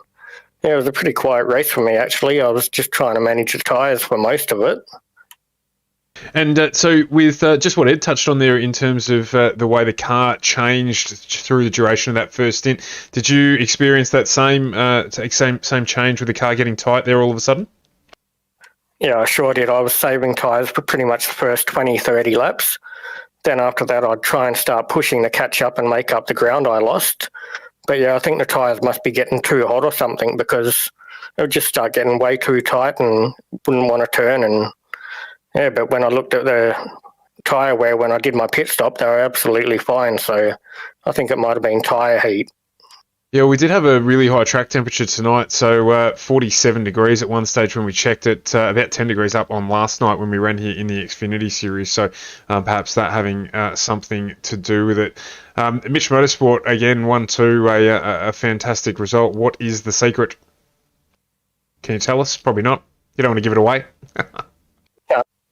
it was a pretty quiet race for me, actually. I was just trying to manage the tyres for most of it. And so with just what Ed touched on there in terms of the way the car changed through the duration of that first stint, did you experience that same change with the car getting tight there all of a sudden? Yeah, I sure did. I was saving tyres for pretty much the first 20, 30 laps. Then after that, I'd try and start pushing to catch up and make up the ground I lost. But yeah, I think the tyres must be getting too hot or something, because it would just start getting way too tight and wouldn't want to turn. And yeah, but when I looked at the tyre wear when I did my pit stop, they were absolutely fine. So I think it might have been tyre heat. Yeah, we did have a really high track temperature tonight, so 47 degrees at one stage when we checked it, about 10 degrees up on last night when we ran here in the Xfinity Series, so perhaps that having something to do with it. Mitch Motorsport, again, 1-2, a fantastic result. What is the secret? Can you tell us? Probably not. You don't want to give it away?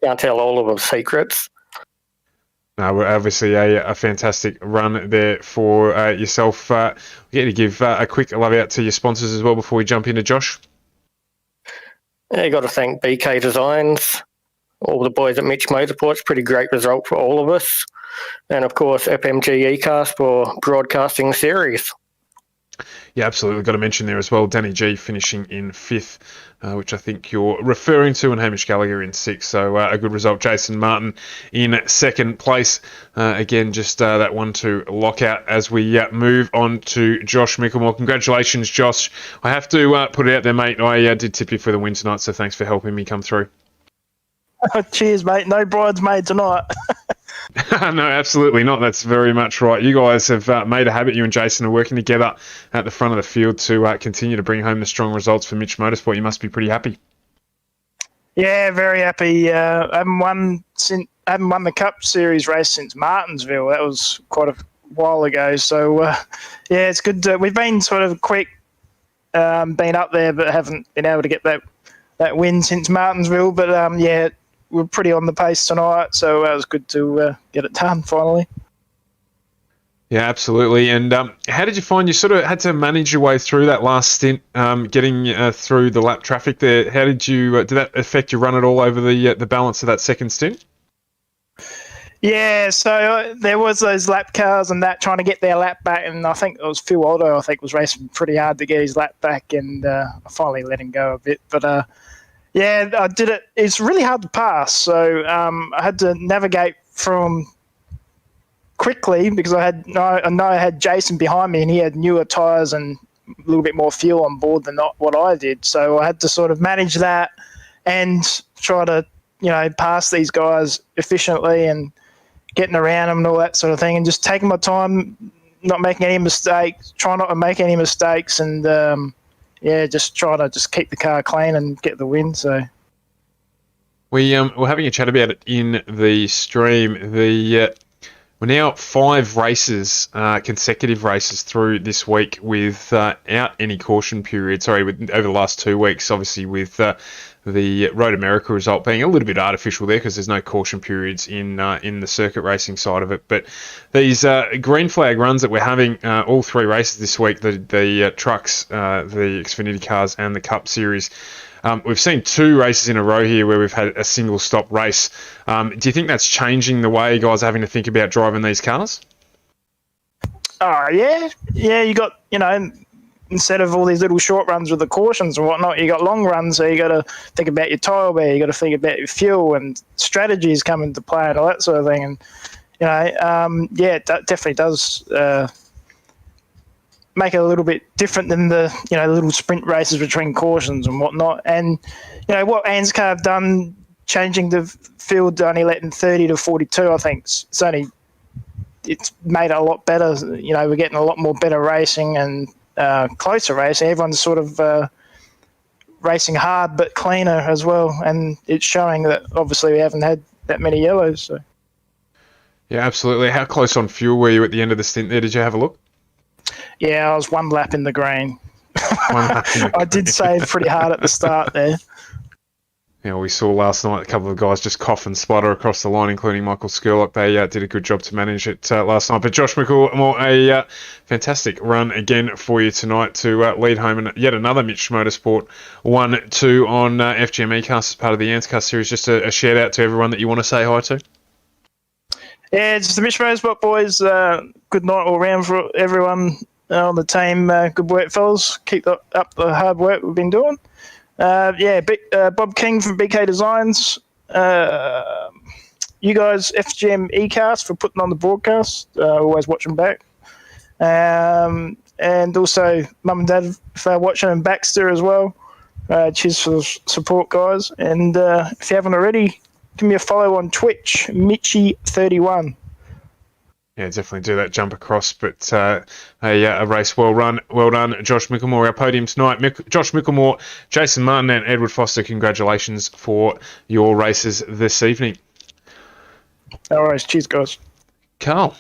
Can't tell all of the secrets. No, obviously a fantastic run there for yourself. We get to give a quick love out to your sponsors as well before we jump into Josh. Yeah, you got to thank BK Designs, all the boys at Mitch Motorsports. Pretty great result for all of us. And, of course, FMG eCast for broadcasting the series. Yeah, absolutely. Got to mention there as well, Danny G finishing in 5th, which I think you're referring to, and Hamish Gallagher in 6th. So a good result. Jason Martin in 2nd place. Again, just that 1-2 lockout as we move on to Josh Mickelmore. Congratulations, Josh. I have to put it out there, mate. I did tip you for the win tonight, so thanks for helping me come through. Cheers, mate. No bridesmaid tonight. No, absolutely not. That's very much right. You guys have made a habit, you and Jason are working together at the front of the field to continue to bring home the strong results for Mitch Motorsport. You must be pretty happy. Yeah, very happy. I haven't won the Cup Series race since Martinsville. That was quite a while ago. So, yeah, it's good. We've been sort of quick, been up there, but haven't been able to get that win since Martinsville. But, yeah, we're pretty on the pace tonight, so it was good to get it done finally. Yeah, absolutely. And how did you find you sort of had to manage your way through that last stint, getting through the lap traffic there? How did you did that affect your run at all over the balance of that second stint? Yeah, so there was those lap cars and that trying to get their lap back, and I think it was Phil Aldo, was racing pretty hard to get his lap back, and I finally let him go a bit. But yeah, I did it. It's really hard to pass, so I had to navigate from quickly because I know I had Jason behind me, and he had newer tyres and a little bit more fuel on board than what I did. So I had to sort of manage that and try to pass these guys efficiently and getting around them and all that sort of thing, and just taking my time, not making any mistakes, try not to make any mistakes, and yeah, just try to just keep the car clean and get the win. So we're having a chat about it in the stream. We're now 5 races, consecutive races through this week without any caution period. Sorry, over the last 2 weeks, obviously with the Road America result being a little bit artificial there because there's no caution periods in the circuit racing side of it. But these green flag runs that we're having, all 3 races this week, the trucks, the Xfinity cars and the Cup Series, we've seen 2 races in a row here where we've had a single stop race. Do you think that's changing the way guys are having to think about driving these cars? Oh, yeah. Yeah, you got, instead of all these little short runs with the cautions and whatnot, you got long runs, so you got to think about your tyre wear, you got to think about your fuel, and strategies come into play and all that sort of thing. And, yeah, that definitely does make it a little bit different than the, little sprint races between cautions and whatnot. And, what ANZCAR have done, changing the field, only letting 30 to 42, I think it's made it a lot better. We're getting a lot more better racing and closer racing. Everyone's sort of racing hard but cleaner as well, and it's showing that obviously we haven't had that many yellows. So. Yeah, absolutely. How close on fuel were you at the end of the stint there? Did you have a look? Yeah, I was 1 lap in the green. I did save pretty hard at the start there. Yeah, we saw last night a couple of guys just cough and sputter across the line, including Michael Skurlock. They did a good job to manage it last night. But Josh Mickelmore, a fantastic run again for you tonight to lead home and yet another Mitch Motorsport 1-2 on FGM eCast as part of the ANZCAR series. Just a shout out to everyone that you want to say hi to. Yeah, just the Mitch Motorsport boys. Good night all round for everyone on the team. Good work, fellas. Keep up the hard work we've been doing. Yeah, Bob King from BK Designs. You guys, FGM eCast, for putting on the broadcast. Always watching back. And also Mum and Dad for watching, and Baxter as well. Cheers for the support, guys. And if you haven't already, give me a follow on Twitch, Mitchy31. Yeah, definitely do that jump across. But a race well run. Well done, Josh Micklemore. Our podium tonight, Josh Micklemore, Jason Martin and Edward Foster, congratulations for your races this evening. All right, cheers, guys. Carl.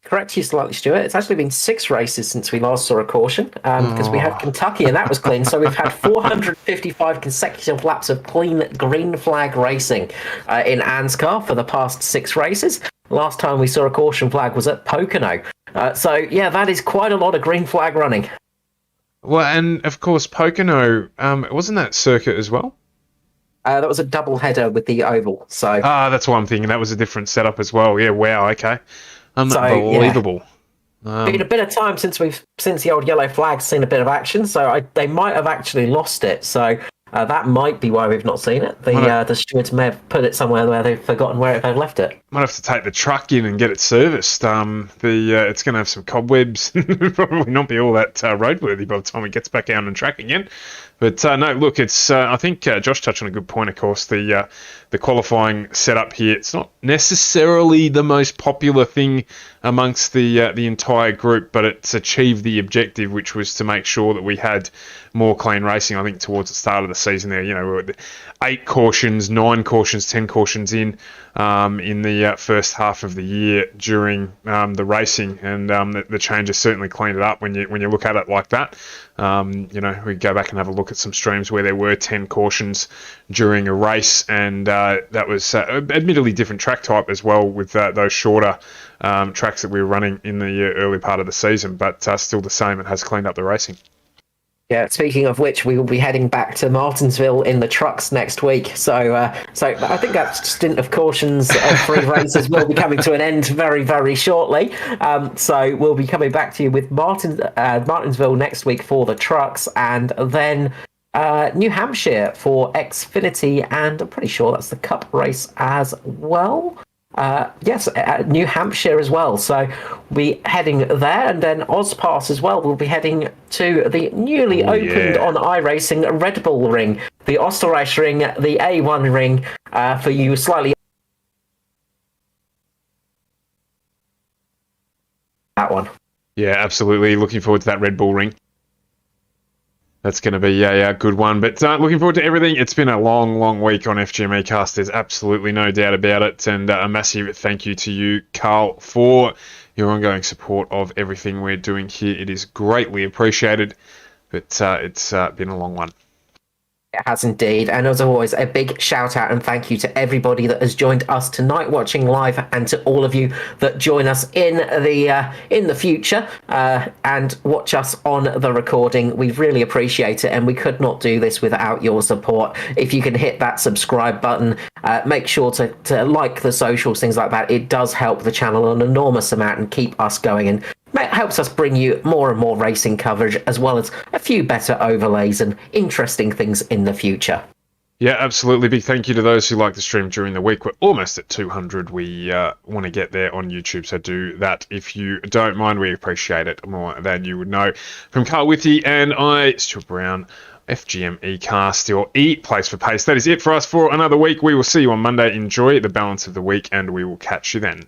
Correct you slightly, Stuart. It's actually been 6 races since we last saw a caution, because we had Kentucky and that was clean. So we've had 455 consecutive laps of clean green flag racing in ANZCAR for the past 6 races. Last time we saw a caution flag was at Pocono. So yeah, that is quite a lot of green flag running. Well, and of course Pocono, wasn't that circuit as well? That was a double header with the oval. So that's what I'm thinking. That was a different setup as well. Yeah, wow, okay. Unbelievable. Yeah. Been a bit of time since the old yellow flag's seen a bit of action, so they might have actually lost it. So that might be why we've not seen it. The stewards may have put it somewhere where they've forgotten where they've left it. Might have to take the truck in and get it serviced. It's going to have some cobwebs. Probably not be all that roadworthy by the time it gets back out on track again. But no, look, it's. I think Josh touched on a good point. Of course, the qualifying setup here. It's not necessarily the most popular thing amongst the entire group, but it's achieved the objective, which was to make sure that we had more clean racing. I think towards the start of the season, there, we were at 8 cautions, 9 cautions, 10 cautions in the first half of the year during the racing, and the changes certainly cleaned it up when you look at it like that. We go back and have a look at some streams where there were 10 cautions during a race, and that was admittedly different track type as well, with those shorter tracks that we were running in the early part of the season, but still the same. It has cleaned up the racing. Yeah, speaking of which, we will be heading back to Martinsville in the trucks next week. So I think that stint of cautions of 3 races will be coming to an end very, very shortly. So we'll be coming back to you with Martinsville next week for the trucks, and then New Hampshire for Xfinity, and I'm pretty sure that's the Cup race as well. Yes, New Hampshire as well. So we'll be heading there, and then Ozpass as well. We'll be heading to the newly opened on iRacing Red Bull Ring, the Österreich Ring, the A1 Ring, for you slightly. That one. Yeah, absolutely. Looking forward to that Red Bull Ring. That's going to be a good one. But looking forward to everything. It's been a long, long week on FGME Cast. There's absolutely no doubt about it. And a massive thank you to you, Carl, for your ongoing support of everything we're doing here. It is greatly appreciated. But it's been a long one. It has indeed, and as always, a big shout out and thank you to everybody that has joined us tonight watching live, and to all of you that join us in the future and watch us on the recording. We really appreciate it, and we could not do this without your support. If you can hit that subscribe button, make sure to like the socials, things like that. It does help the channel an enormous amount and keep us going, and it helps us bring you more and more racing coverage, as well as a few better overlays and interesting things in the future. Yeah, absolutely. Big thank you to those who like the stream during the week. We're almost at 200. We want to get there on YouTube, so do that if you don't mind. We appreciate it more than you would know. From Carl Withy and I, Stuart Brown, FGME Cast, your place for pace. That is it for us for another week. We will see you on Monday. Enjoy the balance of the week, and we will catch you then.